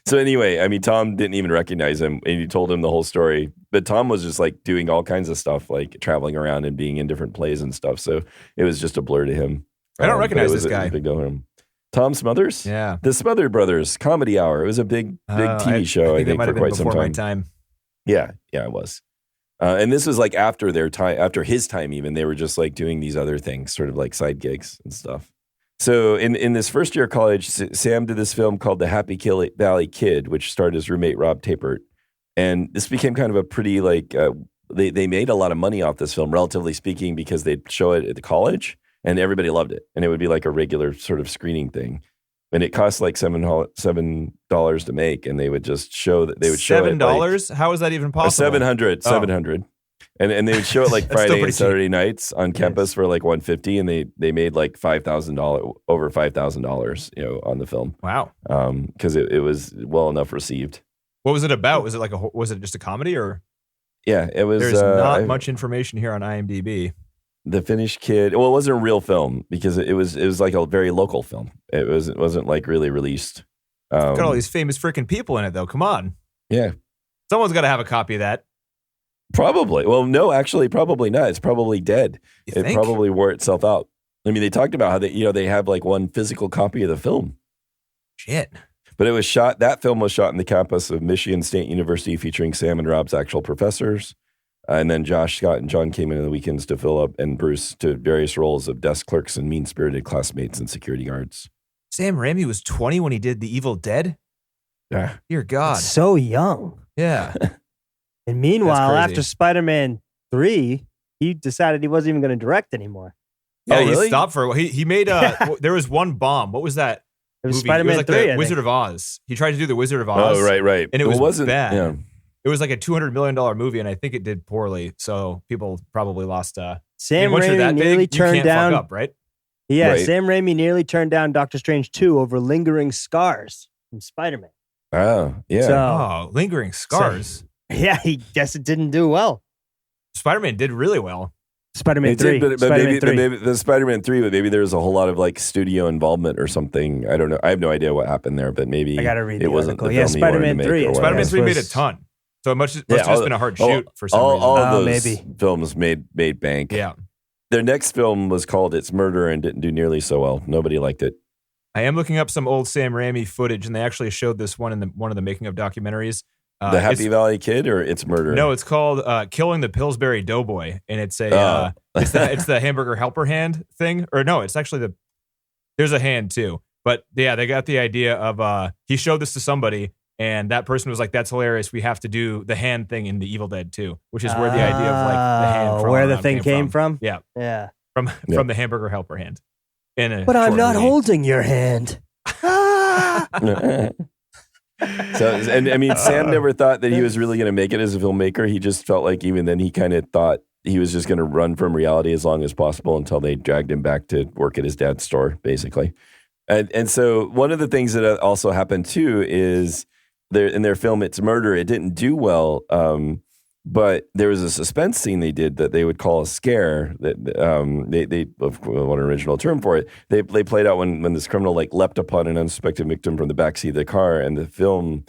So anyway, I mean, Tom didn't even recognize him, and he told him the whole story. But Tom was just like doing all kinds of stuff, like traveling around and being in different plays and stuff. So it was just a blur to him. I don't recognize this guy. Big deal to him. Tom Smothers? Yeah. The Smothers Brothers Comedy Hour. It was a big TV show, I think for quite some time. Yeah, it was. And this was like after their time, after his time even, they were just like doing these other things, sort of like side gigs and stuff. So in this first year of college, Sam did this film called The Happy Valley Kid, which starred his roommate Rob Tapert. And this became kind of a pretty like, they made a lot of money off this film, relatively speaking, because they'd show it at the college and everybody loved it. And it would be like a regular sort of screening thing. And it cost like $7 to make, and they would just show that they would show it. $7? Like, how is that even possible? $700. And they would show it like Friday and Saturday nights on campus for like $150, and they made like $5,000, over $5,000, on the film. Wow. Because it was well enough received. What was it about? Was it just a comedy or? Yeah, it was. There's not much information here on IMDb. The Finnish Kid. Well, it wasn't a real film because it was like a very local film. It wasn't like really released. Got all these famous freaking people in it, though. Come on. Yeah. Someone's got to have a copy of that. Probably. Well, no, actually, probably not. It's probably dead. You think? Probably wore itself out. I mean, they talked about how they have like one physical copy of the film. Shit. But it was shot. That film was shot in the campus of Michigan State University, featuring Sam and Rob's actual professors. And then Josh, Scott, and John came in on the weekends to fill up, and Bruce to various roles of desk clerks and mean-spirited classmates and security guards. Sam Rami was 20 when he did The Evil Dead? Yeah. Dear God. That's so young. Yeah. And meanwhile, after Spider-Man 3, he decided he wasn't even going to direct anymore. Yeah, really? He stopped for a while. He made there was one bomb. What was that? It was movie? Spider-Man it was like 3, the Wizard of Oz. He tried to do the Wizard of Oz. Oh, right. And it wasn't bad. Yeah. It was like a $200 million movie, and I think it did poorly. So people probably lost. Sam once you're Raimi that big, nearly you turned can't down. Fuck up, right? Yeah, Right. Sam Raimi nearly turned down Doctor Strange 2 over lingering scars from Spider-Man. Oh, yeah. Oh, lingering scars. Yeah, he guess it didn't do well. Spider-Man did really well. Spider-Man It 3. did, but Spider-Man 3. maybe the Spider-Man 3, but maybe there was a whole lot of like studio involvement or something. I don't know. I have no idea what happened there, but maybe I gotta read it the wasn't article. the Yeah, film he wanted Spider-Man to 3. make or Spider-Man whatever. 3 made a ton. So it must have just been a hard all- shoot for some reason. All of those maybe. films made bank. Yeah. Their next film was called It's Murder and didn't do nearly so well. Nobody liked it. I am looking up some old Sam Raimi footage, and they actually showed this one in one of the making of documentaries. The Happy Valley Kid or It's Murder? No, it's called Killing the Pillsbury Doughboy, and it's it's the hamburger helper hand thing. Or no, it's actually there's a hand too. But yeah, they got the idea of he showed this to somebody, and that person was like, "That's hilarious. We have to do the hand thing in The Evil Dead too," which is where the idea of like the hand where the thing came from. Yeah, Yeah. from the hamburger helper hand. But I'm not holding your hand. So, and I mean, Sam never thought that he was really going to make it as a filmmaker. He just felt like even then he kind of thought he was just going to run from reality as long as possible until they dragged him back to work at his dad's store, basically. And so one of the things that also happened too is in their film It's Murder, it didn't do well. But there was a suspense scene they did that they would call a scare. That they what an original term for it. They played out when this criminal like leapt upon an unsuspecting victim from the backseat of the car, and the film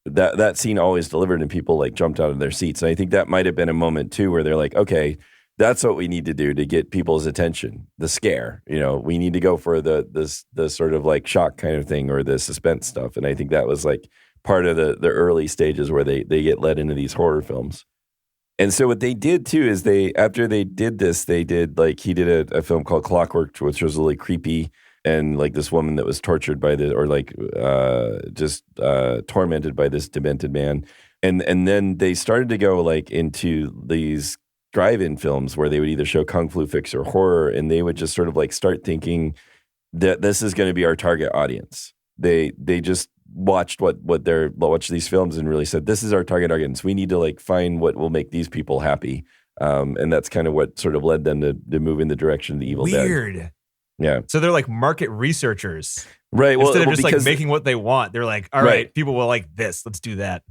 that scene always delivered, and people like jumped out of their seats. And I think that might have been a moment too where they're like, okay, that's what we need to do to get people's attention. The scare, we need to go for the sort of like shock kind of thing or the suspense stuff. And I think that was like part of the early stages where they get led into these horror films. And so what they did too is after they did this, he did a film called Clockwork, which was really creepy. and like this woman that was tortured by tormented by this demented man. And then they started to go like into these drive-in films where they would either show kung fu fix or horror, and they would just sort of like start thinking that this is going to be our target audience. They just watched watched these films and really said, this is our target audience. We need to like find what will make these people happy. And that's kind of what sort of led them to move in the direction of the Evil Dead. Weird. Yeah. So they're like market researchers. Right. Instead of just like making what they want, they're like, all right, people will like this. Let's do that.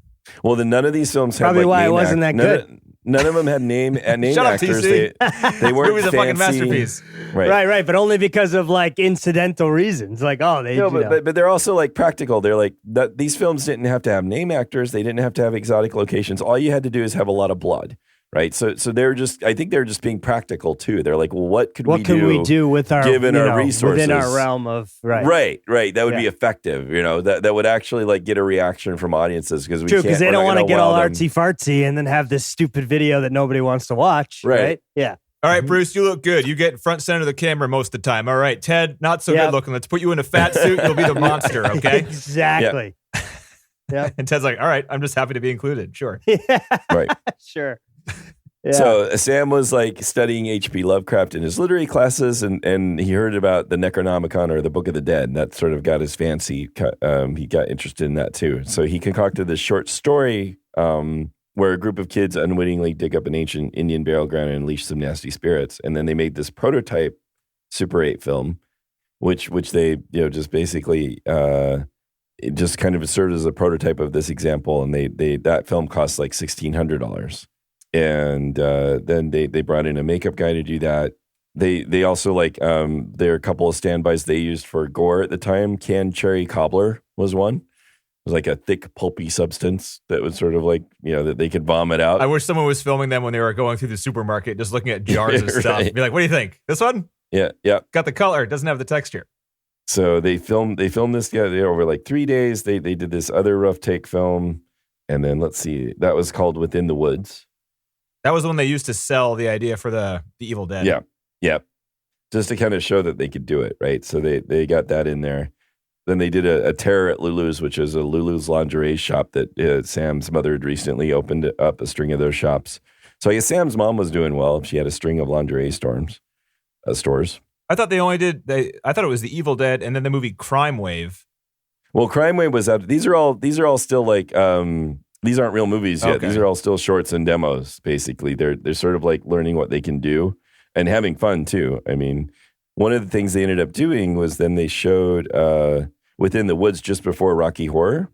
Well, then none of these films had probably like why it wasn't that good. None of them had name Shut up, actors. TC. They weren't movie's a fucking masterpiece. Right. But only because of like incidental reasons. Like, but they're also like practical. They're like these films didn't have to have name actors. They didn't have to have exotic locations. All you had to do is have a lot of blood. Right. So I think they're just being practical too. They're like, well, what can we do with our, given our resources within our realm of, right. That would be effective. That would actually like get a reaction from audiences because because they don't want to get all artsy fartsy and then have this stupid video that nobody wants to watch. Right. Yeah. All right, Bruce, you look good. You get front center of the camera most of the time. All right, Ted, not so good looking. Let's put you in a fat suit. You'll be the monster. Okay. Exactly. Yeah. And Ted's like, all right, I'm just happy to be included. Sure. Right. Sure. Yeah. So Sam was like studying H.P. Lovecraft in his literary classes, and he heard about the Necronomicon or the Book of the Dead, and that sort of got his fancy. He got interested in that too. So he concocted this short story where a group of kids unwittingly dig up an ancient Indian burial ground and unleash some nasty spirits, and then they made this prototype Super 8 film, which they just basically it just kind of served as a prototype of this example, and they that film cost like $1,600. And then they brought in a makeup guy to do that. They also like there are a couple of standbys they used for gore at the time. Canned cherry cobbler was one. It was like a thick pulpy substance that was sort of like that they could vomit out. I wish someone was filming them when they were going through the supermarket, just looking at jars of stuff. Be like, what do you think? This one? Yeah. Got the color, doesn't have the texture. So they filmed this over like 3 days. They did this other rough take film, and then let's see, that was called Within the Woods. That was the one they used to sell the idea for the Evil Dead. Yeah. Just to kind of show that they could do it, right? So they got that in there. Then they did a Terror at Lulu's, which is a Lulu's lingerie shop that Sam's mother had recently opened up a string of those shops. So I guess Sam's mom was doing well. She had a string of lingerie stores. I thought I thought it was the Evil Dead and then the movie Crime Wave. Well, Crime Wave was out. These are all still like these aren't real movies yet. Okay. These are all still shorts and demos, basically. They're sort of like learning what they can do and having fun, too. I mean, one of the things they ended up doing was then they showed Within the Woods just before Rocky Horror,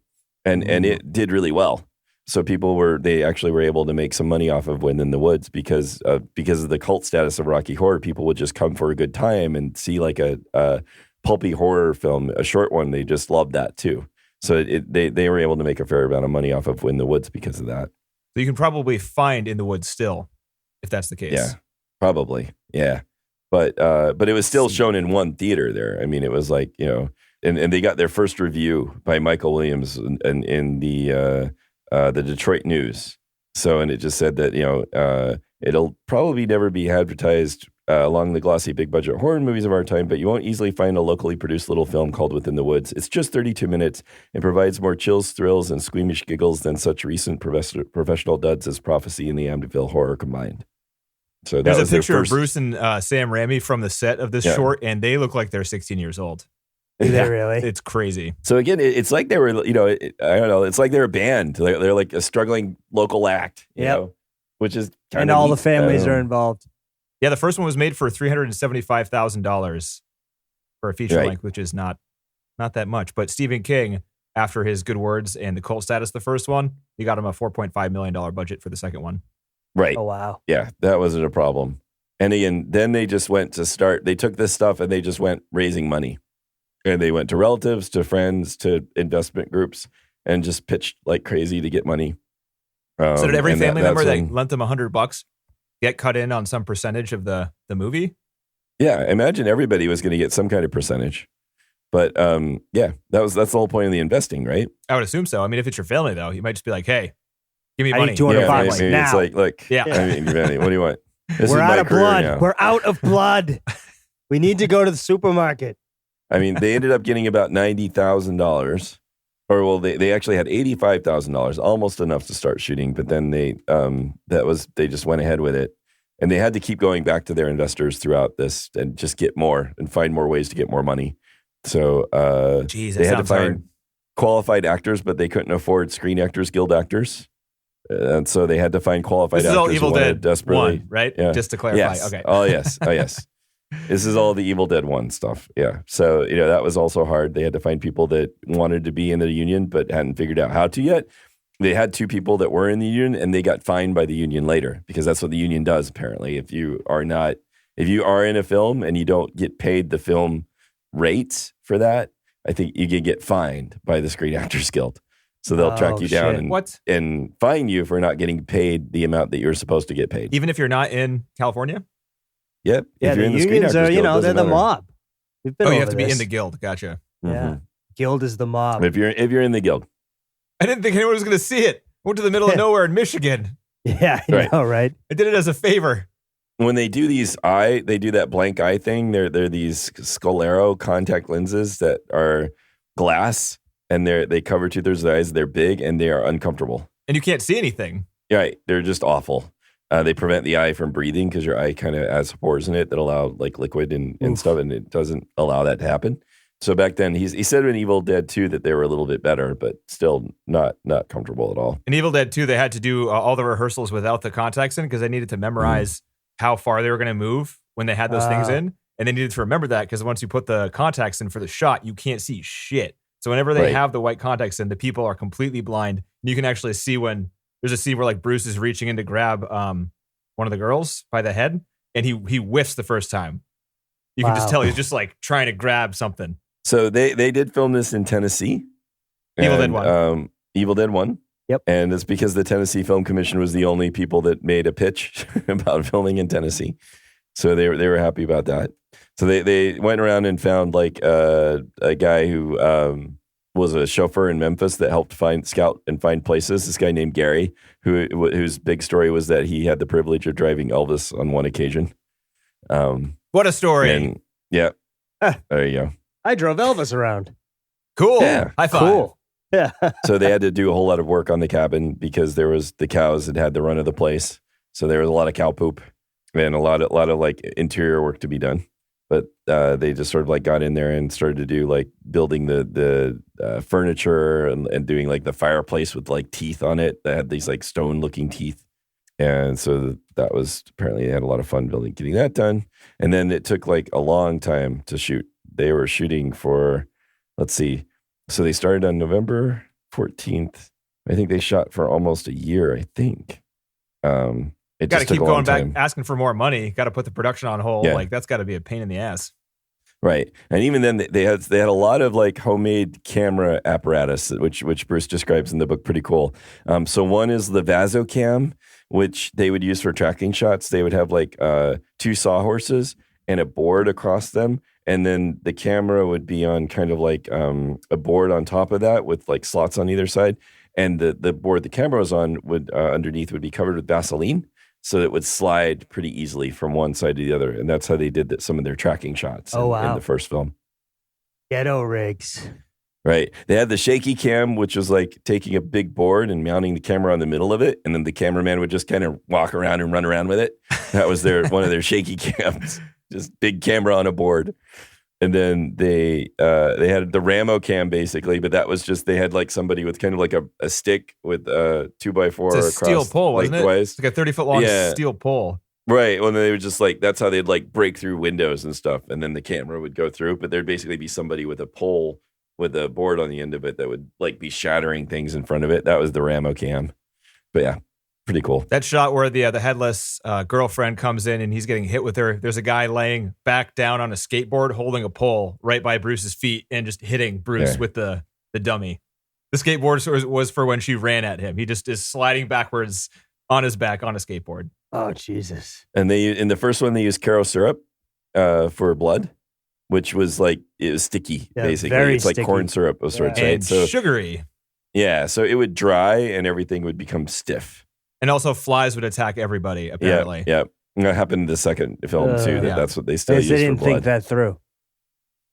and it did really well. So they actually were able to make some money off of Within the Woods because of the cult status of Rocky Horror. People would just come for a good time and see like a pulpy horror film, a short one. They just loved that, too. So they were able to make a fair amount of money off of In the Woods because of that. So you can probably find In the Woods still, if that's the case. Yeah, probably. Yeah, but it was still shown in one theater there. I mean, it was like and they got their first review by Michael Williams in the Detroit News. So and it just said that it'll probably never be advertised along the glossy big budget horror movies of our time, but you won't easily find a locally produced little film called Within the Woods. It's just 32 minutes and provides more chills, thrills, and squeamish giggles than such recent professional duds as Prophecy and the Amityville Horror combined. So there's a picture of Bruce and Sam Rami from the set of this short, and they look like they're 16 years old. Do they really? It's crazy. So again, it's like they were, I don't know, it's like they're a band. They're like a struggling local act, you know, which is kind and of all neat. the families are involved. Yeah, the first one was made for $375,000 for a feature length, which is not that much. But Stephen King, after his good words and the cult status, the first one, he got him a $4.5 million budget for the second one. Right. Oh, wow. Yeah, that wasn't a problem. And again, then they just went to start, they took this stuff and they just went raising money. And they went to relatives, to friends, to investment groups, and just pitched like crazy to get money. So did every family member that lent them $100 get cut in on some percentage of the movie? Yeah, I imagine everybody was going to get some kind of percentage. But that's the whole point of the investing, right? I would assume so. I mean, if it's your family, though, you might just be like, hey, give me I money. need $200 now. It's like, look, yeah. I mean, what do you want? We're out of blood. We're out of blood. We need to go to the supermarket. I mean, they ended up getting about $90,000. Or well, they actually had $85,000, almost enough to start shooting. But then they just went ahead with it, and they had to keep going back to their investors throughout this and just get more and find more ways to get more money. So Jeez, they had to sounds find hard. qualified actors, but they couldn't afford Screen Actors Guild actors, and so they had to find qualified This is actors. all Evil who wanted Dead desperately. 1, right? Yeah. Just to clarify. Yes. Okay. Oh yes. Oh yes. This is all the Evil Dead 1 stuff. Yeah. So, that was also hard. They had to find people that wanted to be in the union but hadn't figured out how to yet. They had 2 people that were in the union, and they got fined by the union later, because that's what the union does, apparently. If you are in a film and you don't get paid the film rates for that, I think you can get fined by the Screen Actors Guild. So they'll track you down and fine you for not getting paid the amount that you're supposed to get paid. Even if you're not in California? Yep. Yeah, if you're the in the Screen unions Actors are, Guild, they're doesn't the matter. mob. We've been Oh, you over have to be this. in the guild. Gotcha. Yeah. Guild is the mob. If you're in the guild. I didn't think anyone was going to see it. I went to the middle of nowhere in Michigan. Yeah, I Right. know, right? I did it as a favor. When they do they do that blank eye thing. They're these sclero contact lenses that are glass, and they cover 2/3 of the eyes. They're big and they are uncomfortable. And you can't see anything. Right. They're just awful. They prevent the eye from breathing because your eye kind of has pores in it that allow like liquid and stuff, and it doesn't allow that to happen. So back then, he said in Evil Dead 2 that they were a little bit better, but still not comfortable at all. In Evil Dead 2, they had to do all the rehearsals without the contacts in because they needed to memorize how far they were going to move when they had those things in. And they needed to remember that because once you put the contacts in for the shot, you can't see shit. So whenever they have the white contacts in, the people are completely blind. And you can actually see when there's a scene where like Bruce is reaching in to grab one of the girls by the head, and he whiffs the first time. You can just tell he's just like trying to grab something. So they did film this in Tennessee. Evil Dead 1. Evil Dead 1. Yep. And it's because the Tennessee Film Commission was the only people that made a pitch about filming in Tennessee. So they were happy about that. So they went around and found like a guy who was a chauffeur in Memphis that helped scout and find places. This guy named Gary, whose big story was that he had the privilege of driving Elvis on one occasion. What a story. And yeah, there you go. I drove Elvis around. Cool. Yeah. High five. Cool. Yeah. So they had to do a whole lot of work on the cabin because there was the cows that had the run of the place. So there was a lot of cow poop and a lot of like interior work to be done. But they just sort of like got in there and started to do like building the furniture and doing like the fireplace with like teeth on it that had these like stone looking teeth. And so that was apparently they had a lot of fun getting that done. And then it took like a long time to shoot. They were shooting for, let's see. So they started on November 14th. I think they shot for almost a year, I think. It Got to just took keep a going long back, time. asking for more money. Got to put the production on hold. Yeah. Like that's got to be a pain in the ass. Right. And even then they had a lot of like homemade camera apparatus, which Bruce describes in the book pretty cool. So one is the Vasocam, which they would use for tracking shots. They would have like 2 sawhorses and a board across them. And then the camera would be on kind of like a board on top of that with like slots on either side. And the board the camera was on would underneath would be covered with Vaseline. So it would slide pretty easily from one side to the other. And that's how they did some of their tracking shots in the first film. Ghetto rigs. Right. They had the shaky cam, which was like taking a big board and mounting the camera on the middle of it. And then the cameraman would just kind of walk around and run around with it. That was one of their shaky cams. Just big camera on a board. And then they had the Ramo cam basically, but that was just they had like somebody with kind of like a stick with a 2x4 It's a across steel pole, wasn't it? lengthwise. It's like a 30-foot long steel pole. Right. Well, they would just like that's how they'd like break through windows and stuff, and then the camera would go through. But there'd basically be somebody with a pole with a board on the end of it that would like be shattering things in front of it. That was the Ramo cam. But yeah. Pretty cool. That shot where the headless girlfriend comes in and he's getting hit with her. There's a guy laying back down on a skateboard holding a pole right by Bruce's feet and just hitting Bruce with the dummy. The skateboard was for when she ran at him. He just is sliding backwards on his back on a skateboard. Oh, Jesus. And in the first one, they used Caro syrup for blood, which was like, it was sticky, basically. It's like sticky. corn syrup of sorts, right? And sugary. Yeah, so it would dry and everything would become stiff. And also flies would attack everybody, apparently. Yeah. That happened in the second film, too. That's what they still use They didn't for blood. think that through.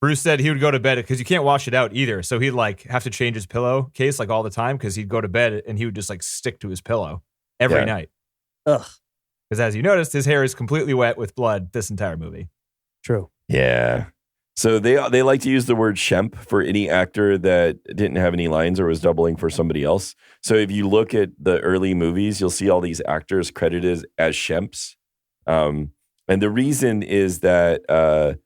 Bruce said he would go to bed because you can't wash it out either. So he'd like have to change his pillowcase like all the time because he'd go to bed and he would just like stick to his pillow every night. Ugh. Because as you noticed, his hair is completely wet with blood this entire movie. True. Yeah. So they like to use the word shemp for any actor that didn't have any lines or was doubling for somebody else. So if you look at the early movies, you'll see all these actors credited as shemps. And the reason is that the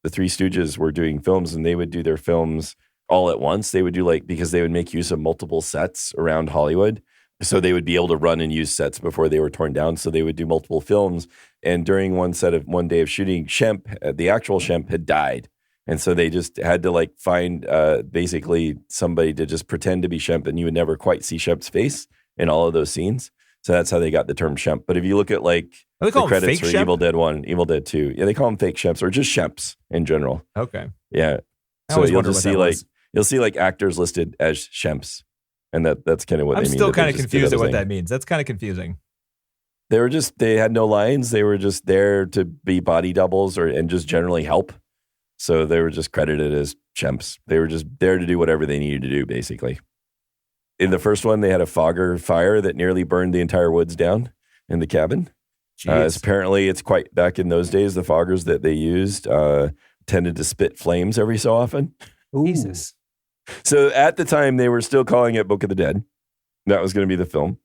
Three Stooges were doing films and they would do their films all at once. They would do because they would make use of multiple sets around Hollywood. So they would be able to run and use sets before they were torn down. So they would do multiple films. And during one day of shooting, the actual Shemp had died. And so they just had to find basically somebody to just pretend to be Shemp, and you would never quite see Shemp's face in all of those scenes. So that's how they got the term Shemp. But if you look at the credits for Evil Dead 1, Evil Dead 2, yeah, they call them fake Shemps or just Shemps in general. Okay. Yeah. So you'll just see you'll see actors listed as Shemps. And that's kind of what they mean. I'm still kind of confused at what that means. That's kind of confusing. They had no lines. They were just there to be body doubles and just generally help. So they were just credited as Shemps. They were just there to do whatever they needed to do, basically. In the first one, they had a fogger fire that nearly burned the entire woods down in the cabin. Apparently, it's quite back in those days, the foggers that they used tended to spit flames every so often. Ooh. Jesus. So at the time, they were still calling it Book of the Dead. That was going to be the film.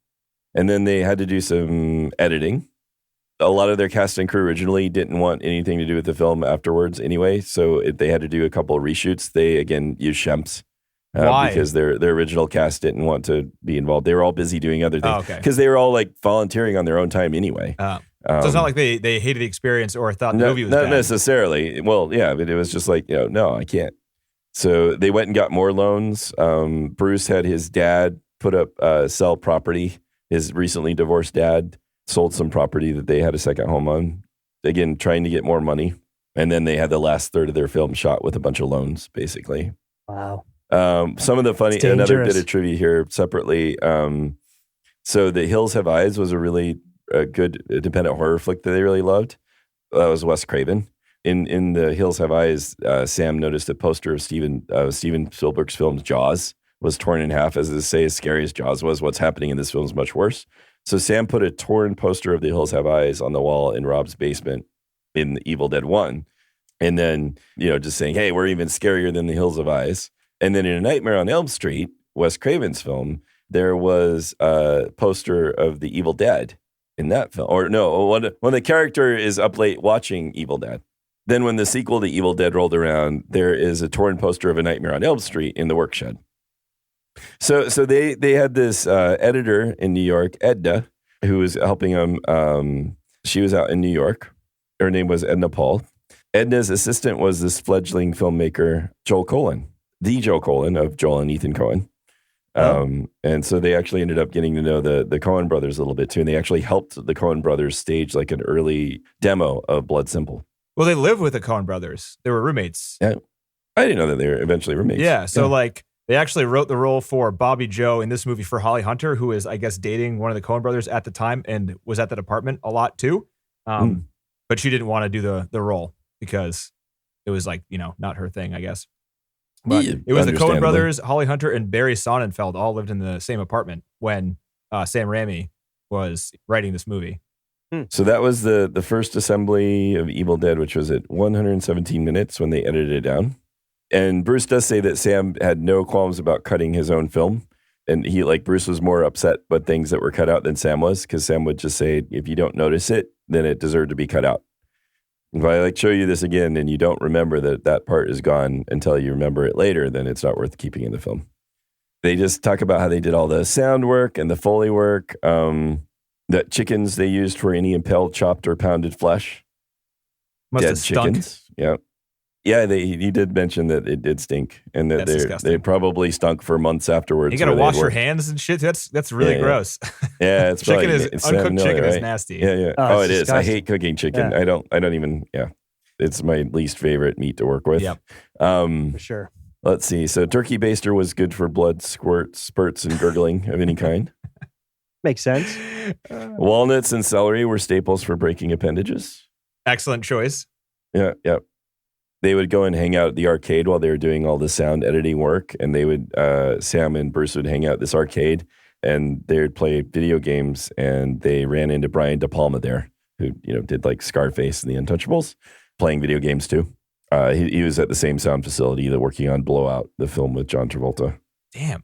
And then they had to do some editing. A lot of their cast and crew originally didn't want anything to do with the film afterwards anyway. So they had to do a couple of reshoots. They, again, used Shemps. Why? Because their original cast didn't want to be involved. They were all busy doing other things. Because they were all volunteering on their own time anyway. So it's not like they hated the experience or thought the movie was bad. Not necessarily. Well, yeah, but it was just no, I can't. So they went and got more loans. Bruce had his dad put up sell property. His recently divorced dad sold some property that they had a second home on. Again, trying to get more money. And then they had the last third of their film shot with a bunch of loans, basically. Wow. Some of the another bit of trivia here separately. So The Hills Have Eyes was a really good independent horror flick that they really loved. That was Wes Craven. In The Hills Have Eyes, Sam noticed a poster of Steven Spielberg's film Jaws was torn in half. As scary as Jaws was, what's happening in this film is much worse. So Sam put a torn poster of The Hills Have Eyes on the wall in Rob's basement in Evil Dead 1. And then, just saying, hey, we're even scarier than The Hills Have Eyes. And then in A Nightmare on Elm Street, Wes Craven's film, there was a poster of The Evil Dead in that film. Or no, when the character is up late watching Evil Dead. Then when the sequel to Evil Dead rolled around, there is a torn poster of A Nightmare on Elm Street in the work shed. So they had this editor in New York, Edna, who was helping them. She was out in New York. Her name was Edna Paul. Edna's assistant was this fledgling filmmaker, Joel Cohen, the Joel Cohen of Joel and Ethan Cohen. And so they actually ended up getting to know the Coen brothers a little bit too. And they actually helped the Coen brothers stage an early demo of Blood Simple. Well, they lived with the Coen brothers. They were roommates. Yeah. I didn't know that they were eventually roommates. Yeah. So they actually wrote the role for Bobby Joe in this movie for Holly Hunter, who is, I guess, dating one of the Coen brothers at the time and was at that apartment a lot too. But she didn't want to do the role because it was not her thing, I guess. But it was the Coen brothers, Holly Hunter, and Barry Sonnenfeld all lived in the same apartment when Sam Rami was writing this movie. So that was the first assembly of Evil Dead, which was at 117 minutes when they edited it down. And Bruce does say that Sam had no qualms about cutting his own film. And Bruce was more upset with things that were cut out than Sam was, because Sam would just say, if you don't notice it, then it deserved to be cut out. If I show you this again and you don't remember that part is gone until you remember it later, then it's not worth keeping in the film. They just talk about how they did all the sound work and the Foley work, that chickens they used for any impaled, chopped, or pounded flesh. Must Dead have stunk. chickens. Yeah. Yeah, he did mention that it did stink and that they probably stunk for months afterwards. You got to wash your hands and shit. That's really gross. Yeah, it's chicken probably, is uncooked chicken is nasty. Yeah. Oh, it is. disgusting. I hate cooking chicken. Yeah. I don't even. Yeah, it's my least favorite meat to work with. Yep. For sure. Let's see. So turkey baster was good for blood spurts, and gurgling of any kind. Makes sense. Walnuts and celery were staples for breaking appendages. Excellent choice. Yeah. they would go and hang out at the arcade while they were doing all the sound editing work. And they would, Sam and Bruce would hang out at this arcade and they would play video games. And they ran into Brian De Palma there, who, did like Scarface and The Untouchables, playing video games too. He was at the same sound facility working on Blowout, the film with John Travolta. Damn.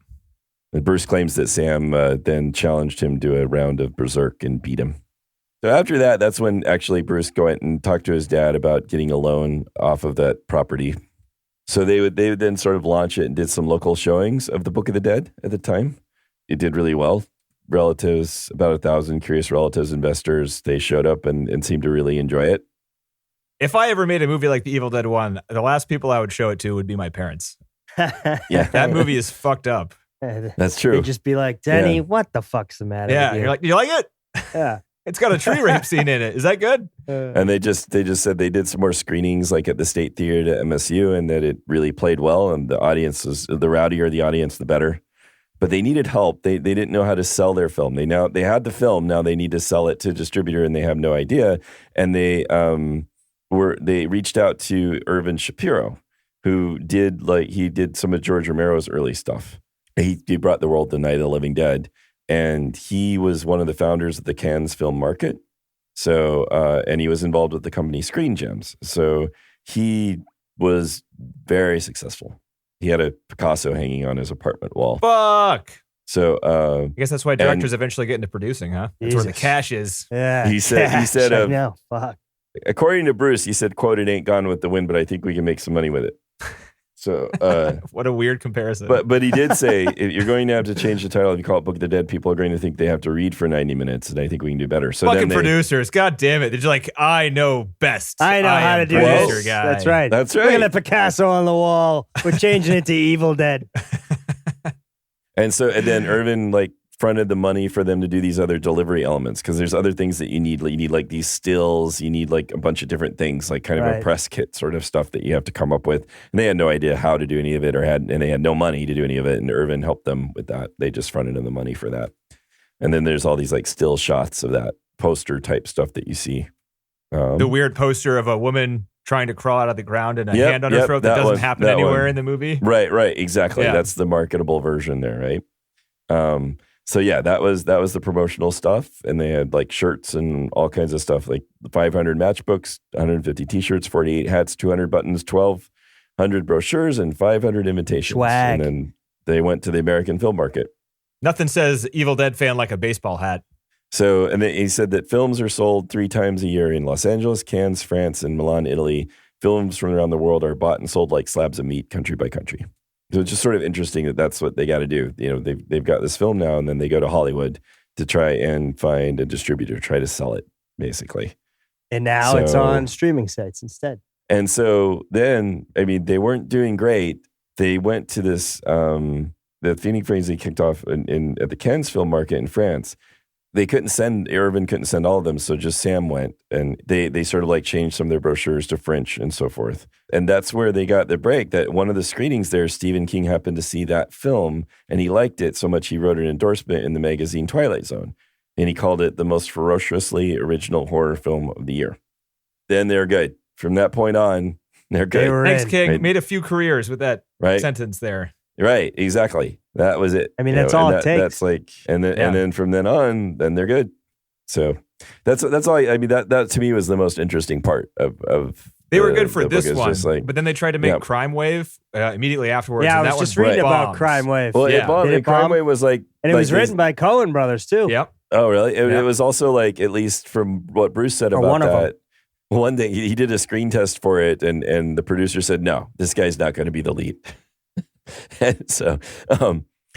And Bruce claims that Sam then challenged him to a round of Berserk and beat him. So after that, that's when actually Bruce went and talked to his dad about getting a loan off of that property. So they would then sort of launch it and did some local showings of the Book of the Dead at the time. It did really well. Relatives, about 1,000 curious relatives, investors, they showed up and seemed to really enjoy it. If I ever made a movie like The Evil Dead 1, the last people I would show it to would be my parents. Yeah. That movie is fucked up. That's true. They'd just be like, Denny, what the fuck's the matter Yeah, with you? you're like, you like it? Yeah. It's got a tree rape scene in it. Is that good? And they just said they did some more screenings like at the State Theater at MSU and that it really played well and the audience was, the rowdier the audience, the better. But they needed help. They didn't know how to sell their film. They had the film. Now they need to sell it to a distributor and they have no idea. And they reached out to Irvin Shapiro, who did some of George Romero's early stuff. He brought the world The Night of the Living Dead. And he was one of the founders of the Cannes Film Market. So, and he was involved with the company Screen Gems. So he was very successful. He had a Picasso hanging on his apartment wall. Fuck. So, I guess that's why directors eventually get into producing, huh? That's where the cash is. Yeah. He said, I know. Fuck. According to Bruce, he said, quote, "It ain't gone with the wind, but I think we can make some money with it." So, what a weird comparison. But he did say, if you're going to have to change the title. If you call it Book of the Dead, people are going to think they have to read for 90 minutes, and I think we can do better. So fucking producers, god damn it. They're just like, I know best. I know how to do producer this. guy. That's right. That's Look right. at the Picasso on the wall. We're changing it to Evil Dead. And then Irvin fronted the money for them to do these other delivery elements because there's other things that you need. You need like these stills. You need like a bunch of different things, like kind of a press kit sort of stuff that you have to come up with. And they had no idea how to do any of it, and they had no money to do any of it. And Irvin helped them with that. They just fronted them the money for that. And then there's all these like still shots of that poster type stuff that you see. The weird poster of a woman trying to crawl out of the ground and a hand on her throat that doesn't happen anywhere in the movie. Right, exactly. Yeah. That's the marketable version there, right? So yeah, that was the promotional stuff, and they had like shirts and all kinds of stuff, like 500 matchbooks, 150 T-shirts, 48 hats, 200 buttons, 1,200 brochures, and 500 invitations. Swag. And then they went to the American film market. Nothing says Evil Dead fan like a baseball hat. So, and then he said that films are sold 3 times a year in Los Angeles, Cannes, France, and Milan, Italy. Films from around the world are bought and sold like slabs of meat, country by country. So it's just sort of interesting that that's what they got to do. They've got this film now, and then they go to Hollywood to try and find a distributor, try to sell it, basically. And now it's on streaming sites instead. And so then, they weren't doing great. They went to this, the Phoenix Frenzy kicked off at the Cannes Film Market in France. Irvin couldn't send all of them, so just Sam went, and they sort of like changed some of their brochures to French and so forth. And that's where they got the break. That one of the screenings there, Stephen King happened to see that film, and he liked it so much he wrote an endorsement in the magazine Twilight Zone, and he called it the most ferociously original horror film of the year. Then they're good. From that point on, they're good. Thanks, King. Right? Made a few careers with that sentence there. Right, exactly. That was it. That's all it takes. That's like, and then from then on, then they're good. So that's all. That to me was the most interesting part of. They were good for this one, like, but then they tried to make Crime Wave immediately afterwards. Yeah, and I was just reading about Crime Wave. Well, it bombed. And Crime Wave was like, and it was written by Coen brothers too. Yep. Oh, really? It was also like, at least from what Bruce said about that. One day he did a screen test for it, and the producer said, "No, this guy's not going to be the lead." And so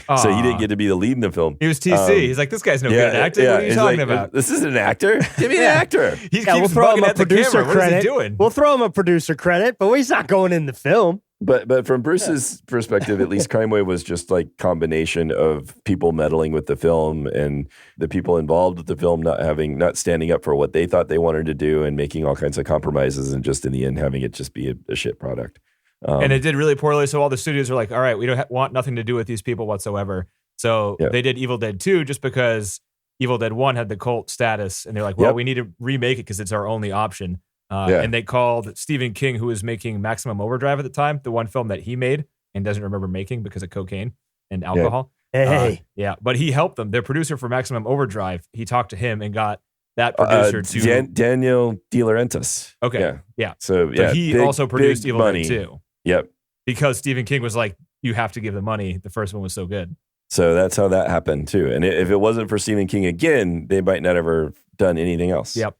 he didn't get to be the lead in the film. He was TC. He's like, this guy's no good at acting. What are you talking about? This isn't an actor. Give me an actor. He keeps bugging at the camera. What is he doing? We'll throw him a producer credit, but he's not going in the film. But from Bruce's perspective, at least Crime Wave was just like combination of people meddling with the film and the people involved with the film not standing up for what they thought they wanted to do and making all kinds of compromises and just in the end having it just be a shit product. And it did really poorly. So all the studios were like, all right, we don't want nothing to do with these people whatsoever. So they did Evil Dead 2 just because Evil Dead 1 had the cult status. And they're like, well, we need to remake it because it's our only option. And they called Stephen King, who was making Maximum Overdrive at the time, the one film that he made and doesn't remember making because of cocaine and alcohol. Hey. Yeah, but he helped them. Their producer for Maximum Overdrive, he talked to him and got that producer to Daniel De Laurentiis. Okay, yeah. So he also produced Evil Dead 2. Yep. Because Stephen King was like, you have to give the money. The first one was so good. So that's how that happened too. And if it wasn't for Stephen King again, they might not have ever done anything else. Yep.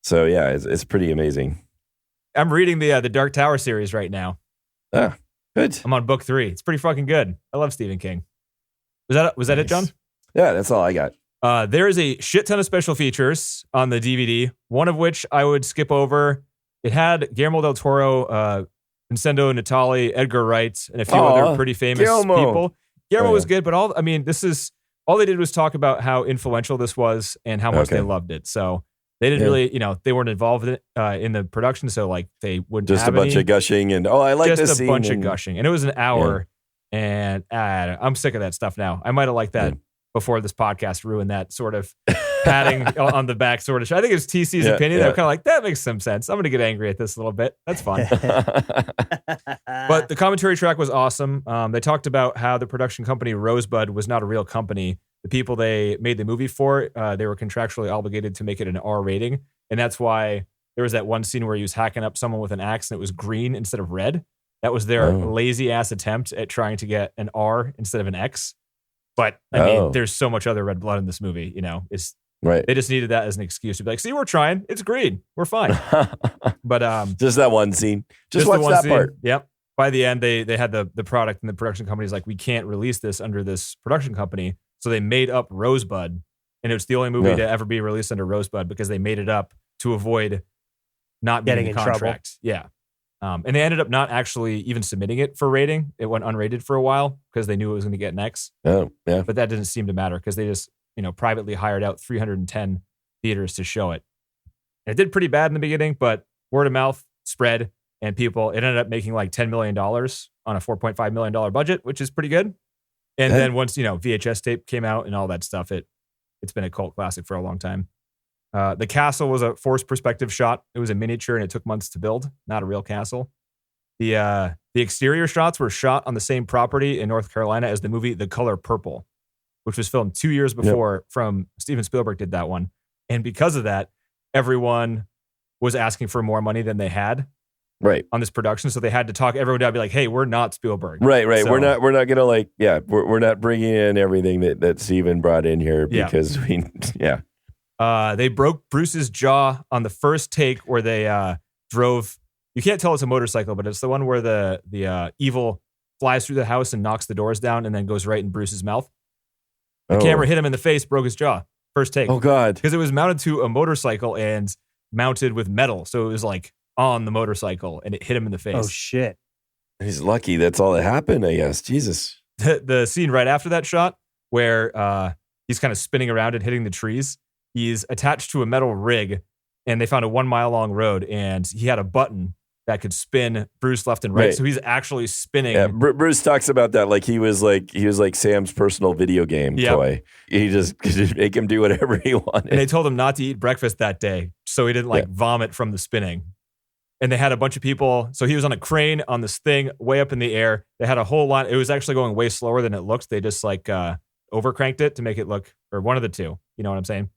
So yeah, it's pretty amazing. I'm reading the Dark Tower series right now. Ah, good. I'm on book 3. It's pretty fucking good. I love Stephen King. Was that it, John? Yeah, that's all I got. There is a shit ton of special features on the DVD, one of which I would skip over. It had Guillermo del Toro, Vincenzo Natali, Edgar Wright, and a few other pretty famous people. Guillermo was good, but all they did was talk about how influential this was and how much they loved it. So they didn't really, they weren't involved in the production, so like they wouldn't just have a bunch of gushing and I like this just scene. A bunch of gushing, and it was an hour, and I'm sick of that stuff now. I might have liked that before this podcast ruined that sort of patting on the back sort of show. I think it was TC's opinion. I'm kind of like, that makes some sense. I'm going to get angry at this a little bit. That's fun. But the commentary track was awesome. They talked about how the production company Rosebud was not a real company. The people they made the movie for, they were contractually obligated to make it an R rating. And that's why there was that one scene where he was hacking up someone with an axe and it was green instead of red. That was their lazy ass attempt at trying to get an R instead of an X. But I mean, there's so much other red blood in this movie. It's right. They just needed that as an excuse to be like, see, we're trying. It's green. We're fine. But just that one scene. Just watch that scene. part. Yep. By the end, they had the product, and the production company's like, we can't release this under this production company. So they made up Rosebud, and it's the only movie to ever be released under Rosebud because they made it up to avoid not getting in contract. Trouble. Yeah. And they ended up not actually even submitting it for rating. It went unrated for a while because they knew it was going to get an X. Oh, yeah. But that didn't seem to matter because they just, privately hired out 310 theaters to show it. And it did pretty bad in the beginning, but word of mouth spread and it ended up making like $10 million on a $4.5 million budget, which is pretty good. And then once, VHS tape came out and all that stuff, it's been a cult classic for a long time. The castle was a forced perspective shot. It was a miniature and it took months to build, not a real castle. The exterior shots were shot on the same property in North Carolina as the movie The Color Purple, which was filmed 2 years before from Steven Spielberg did that one. And because of that, everyone was asking for more money than they had on this production. So they had to talk everyone down, be like, hey, we're not Spielberg. Right. So, we're not going to like, we're not bringing in everything that Steven brought in here because they broke Bruce's jaw on the first take where they drove. You can't tell it's a motorcycle, but it's the one where the evil flies through the house and knocks the doors down and then goes right in Bruce's mouth. The camera hit him in the face, broke his jaw. First take. Oh, God. Because it was mounted to a motorcycle and mounted with metal. So it was like on the motorcycle and it hit him in the face. Oh, shit. He's lucky that's all that happened, I guess. Jesus. The scene right after that shot where he's kind of spinning around and hitting the trees. He's attached to a metal rig and they found a 1 mile long road and he had a button that could spin Bruce left and right. So he's actually spinning. Yeah, Bruce talks about that like he was like Sam's personal video game toy. He just could make him do whatever he wanted. And they told him not to eat breakfast that day so he didn't vomit from the spinning. And they had a bunch of people. So he was on a crane on this thing way up in the air. They had a whole lot. It was actually going way slower than it looked. They just overcranked it to make it look, or one of the two. You know what I'm saying?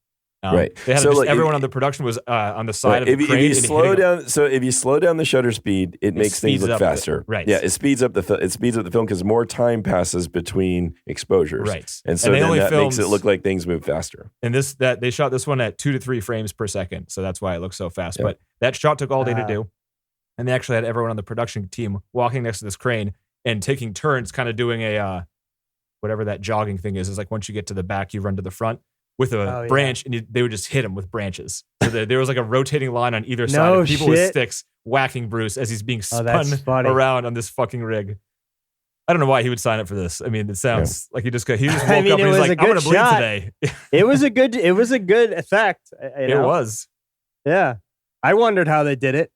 Right. They had everyone on the production was on the side of the crane. If you slow down the shutter speed, it makes things look faster. Right. Yeah, it speeds up the film because more time passes between exposures. Right. And so then that makes it look like things move faster. And they shot this one at 2 to 3 frames per second, so that's why it looks so fast. Yep. But that shot took all day to do, and they actually had everyone on the production team walking next to this crane and taking turns, kind of doing a whatever that jogging thing is. It's like once you get to the back, you run to the front. With a branch, and they would just hit him with branches. So there was like a rotating line on either side of people with sticks whacking Bruce as he's being spun around on this fucking rig. I don't know why he would sign up for this. I mean, it sounds like he just woke up and he's like, I'm going to bleed today. It was a good effect. It was. Yeah. I wondered how they did it.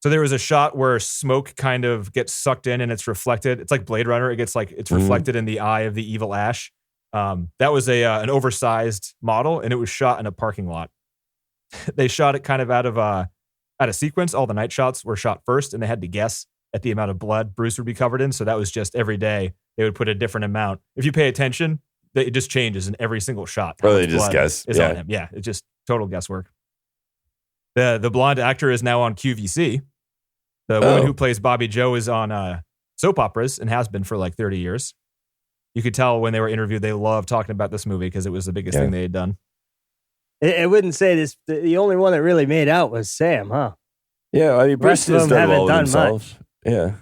So there was a shot where smoke kind of gets sucked in and it's reflected. It's like Blade Runner. It gets it's reflected in the eye of the evil Ash. That was an oversized model, and it was shot in a parking lot. They shot it kind of out of out of sequence. All the night shots were shot first, and they had to guess at the amount of blood Bruce would be covered in. So that was just every day they would put a different amount. If you pay attention, it just changes in every single shot. Oh, they just guess. Is on him. Yeah, it's just total guesswork. The blonde actor is now on QVC. The woman who plays Bobby Joe is on soap operas and has been for like 30 years. You could tell when they were interviewed, they loved talking about this movie because it was the biggest thing they had done. I wouldn't say this. The only one that really made out was Sam, huh? Yeah, I mean, Bruce has done well with himself. Yeah.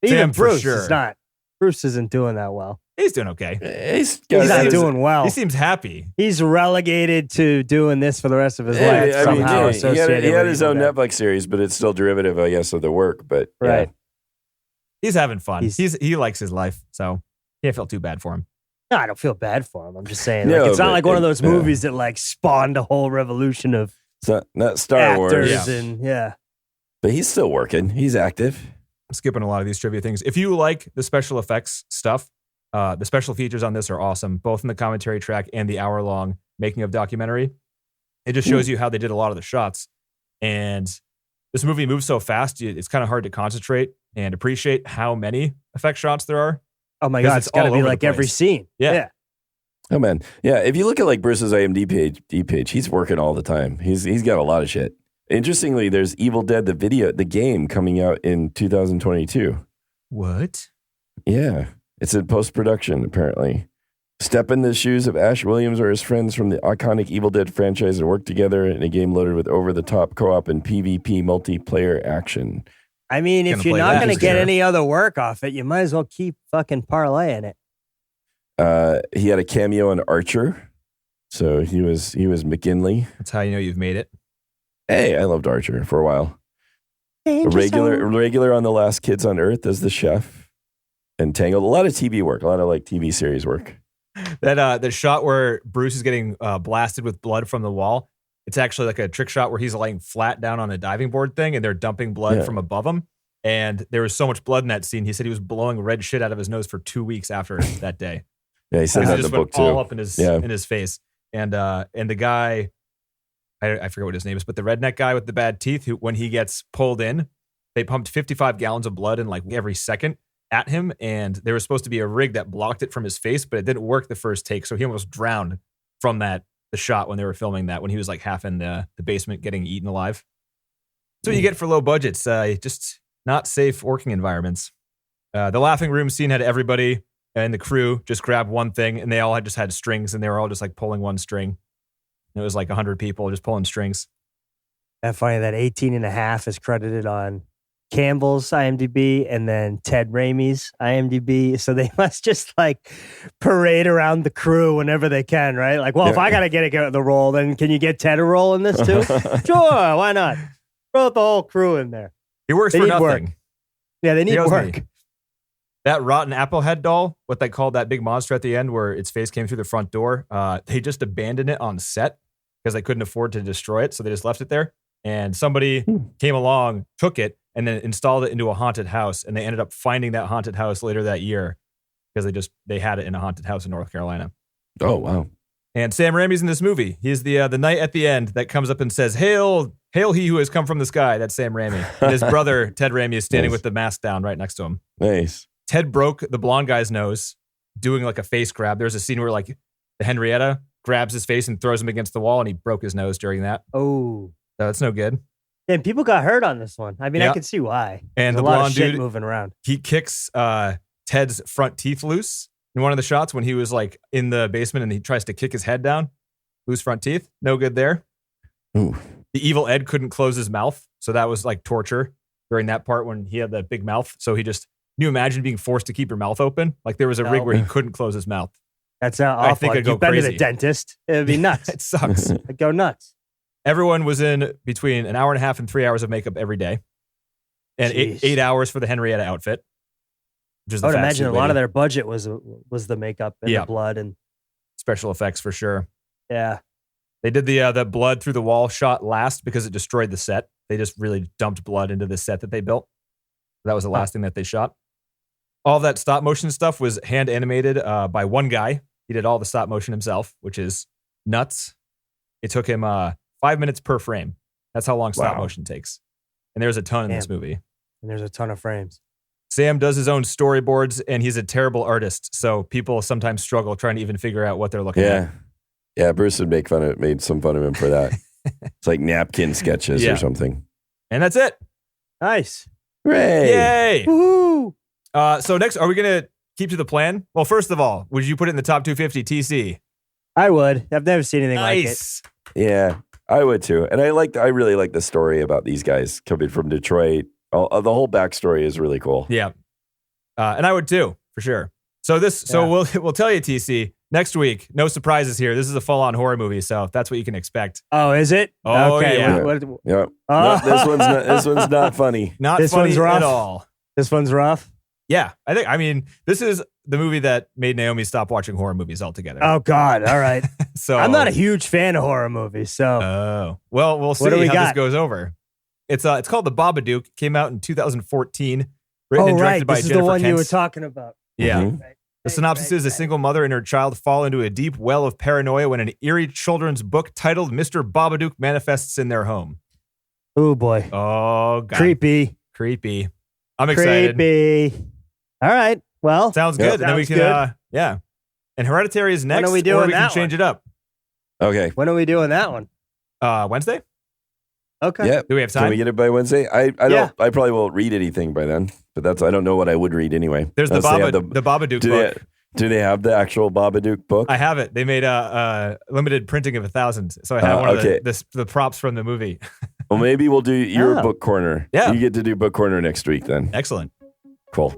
Even Sam, Bruce for sure. is not. Bruce isn't doing that well. He's doing okay. He's not doing well. He seems happy. He's relegated to doing this for the rest of his life. I mean, somehow he had his own Netflix series, but it's still derivative, I guess, of the work. But right. He's having fun. He likes his life, so can't feel too bad for him. No, I don't feel bad for him. I'm just saying, it's not like one of those movies that like spawned a whole revolution of not Star actors Wars. And But he's still working. He's active. I'm skipping a lot of these trivia things. If you like the special effects stuff, the special features on this are awesome, both in the commentary track and the hour-long making of documentary. It just shows you how they did a lot of the shots. And this movie moves so fast, it's kind of hard to concentrate and appreciate how many effect shots there are. Oh my God, it's got to be like every scene. Yeah. Oh man. Yeah. If you look at like Bruce's IMDb page, he's working all the time. He's got a lot of shit. Interestingly, there's Evil Dead, the game coming out in 2022. What? Yeah. It's in post-production, apparently. Step in the shoes of Ash Williams or his friends from the iconic Evil Dead franchise and work together in a game loaded with over-the-top co-op and PvP multiplayer action. I mean, if you're not going to get any other work off it, you might as well keep fucking parlaying it. He had a cameo in Archer, so he was McKinley. That's how you know you've made it. Hey, I loved Archer for a while. A regular on The Last Kids on Earth as the chef, and Tangled. A lot of TV work, a lot of like TV series work. That the shot where Bruce is getting blasted with blood from the wall. It's actually like a trick shot where he's laying flat down on a diving board thing and they're dumping blood from above him. And there was so much blood in that scene. He said he was blowing red shit out of his nose for 2 weeks after that day. Yeah, he said that in the book too. All up in his face. And the guy, I forget what his name is, but the redneck guy with the bad teeth, who when he gets pulled in, they pumped 55 gallons of blood in like every second at him. And there was supposed to be a rig that blocked it from his face, but it didn't work the first take. So he almost drowned from the shot when they were filming that, when he was like half in the basement getting eaten alive. That's what you get for low budgets. Just not safe working environments. The laughing room scene had everybody and the crew just grab one thing, and they all just had strings, and they were all just like pulling one string. And it was like 100 people just pulling strings. That's funny that 18.5 is credited on Campbell's IMDb and then Ted Raimi's IMDb. So they must just like parade around the crew whenever they can, right? Like, well, if I got to get the role, then can you get Ted a role in this too? Sure, why not? Throw the whole crew in there. He works for nothing. Work. Yeah, they need work. That rotten apple head doll, what they called that big monster at the end where its face came through the front door, they just abandoned it on set because they couldn't afford to destroy it. So they just left it there. And somebody came along, took it, and then installed it into a haunted house. And they ended up finding that haunted house later that year because they had it in a haunted house in North Carolina. Oh, wow. And Sam Rami's in this movie. He's the knight at the end that comes up and says, "Hail, hail he who has come from the sky." That's Sam Rami. And his brother, Ted Rami, is standing with the mask down right next to him. Nice. Ted broke the blonde guy's nose doing like a face grab. There's a scene where like the Henrietta grabs his face and throws him against the wall, and he broke his nose during that. Oh. So that's no good. And people got hurt on this one. I mean, I can see why. And there's the a lot blonde of shit dude moving around. He kicks Ted's front teeth loose in one of the shots when he was like in the basement and he tries to kick his head down. Loose front teeth. No good there. Ooh. The evil Ed couldn't close his mouth. So that was like torture during that part when he had that big mouth. So he just, can you imagine being forced to keep your mouth open? Like there was a rig where he couldn't close his mouth. That's awful. I think I'd go You've been crazy. to the dentist. It'd be nuts. It sucks. I'd go nuts. Everyone was in between an hour and a half and 3 hours of makeup every day. And 8 hours for the Henrietta outfit. Which is I would imagine a lot of their budget was the makeup and the blood and special effects for sure. Yeah. They did the blood through the wall shot last because it destroyed the set. They just really dumped blood into the set that they built. That was the last thing that they shot. All of that stop motion stuff was hand animated by one guy. He did all the stop motion himself, which is nuts. It took him 5 minutes per frame. That's how long stop motion takes. And there's a ton in this Damn. movie. And there's a ton of frames. Sam does his own storyboards, and he's a terrible artist. So people sometimes struggle trying to even figure out what they're looking at. Yeah, Bruce would made some fun of him for that. It's like napkin sketches or something. And that's it. Nice. Hooray! Yay! Woohoo! So next, are we going to keep to the plan? Well, first of all, would you put it in the top 250 TC? I would. I've never seen anything like it. Nice. Yeah, I would too. And I really like the story about these guys coming from Detroit. The whole backstory is really cool. Yeah. And I would too, for sure. So we'll tell you, TC, next week, no surprises here. This is a full-on horror movie, so that's what you can expect. Oh, is it? Oh, okay. yeah. Yeah. Oh. No, this one's not funny. Not This funny one's rough. at all. This one's rough. Yeah, I mean, this is the movie that made Naomi stop watching horror movies altogether. Oh, God. All right. So I'm not a huge fan of horror movies, so. Oh. Well, we'll see What do we how got? this goes over. It's called The Babadook. Came out in 2014. Written and Oh, directed right. by This is Jennifer the one you were Kentz. talking about. Yeah. Mhm. Right. The synopsis is a single mother and her child fall into a deep well of paranoia when an eerie children's book titled Mr. Babadook manifests in their home. Oh, boy. Oh, God. Creepy. I'm excited. Creepy. All right. Well, Sounds Yep. good. And then we Sounds can, yeah. And Hereditary is next, are we or doing we can that change it up. Okay. when are we doing that one? Wednesday? Okay. Yeah. Do we have Can time? we get it by Wednesday? I don't. Yeah. I probably won't read anything by then. But I don't know what I would read anyway. There's the Unless they have Babadook do book. do they have the actual Babadook book? I have it. They made a limited printing of 1,000. So I have one okay. of the props from the movie. Well, maybe we'll do your Oh. book corner. Yeah. You get to do book corner next week then. Excellent. Cool.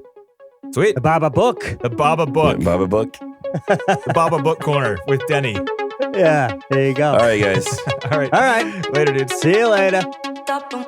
Sweet. The Baba book. The Baba book. Baba book. The Baba book corner with Denny. Yeah. There you go. All right, guys. All right. All right. Later, dudes. See you later. Stop 'em.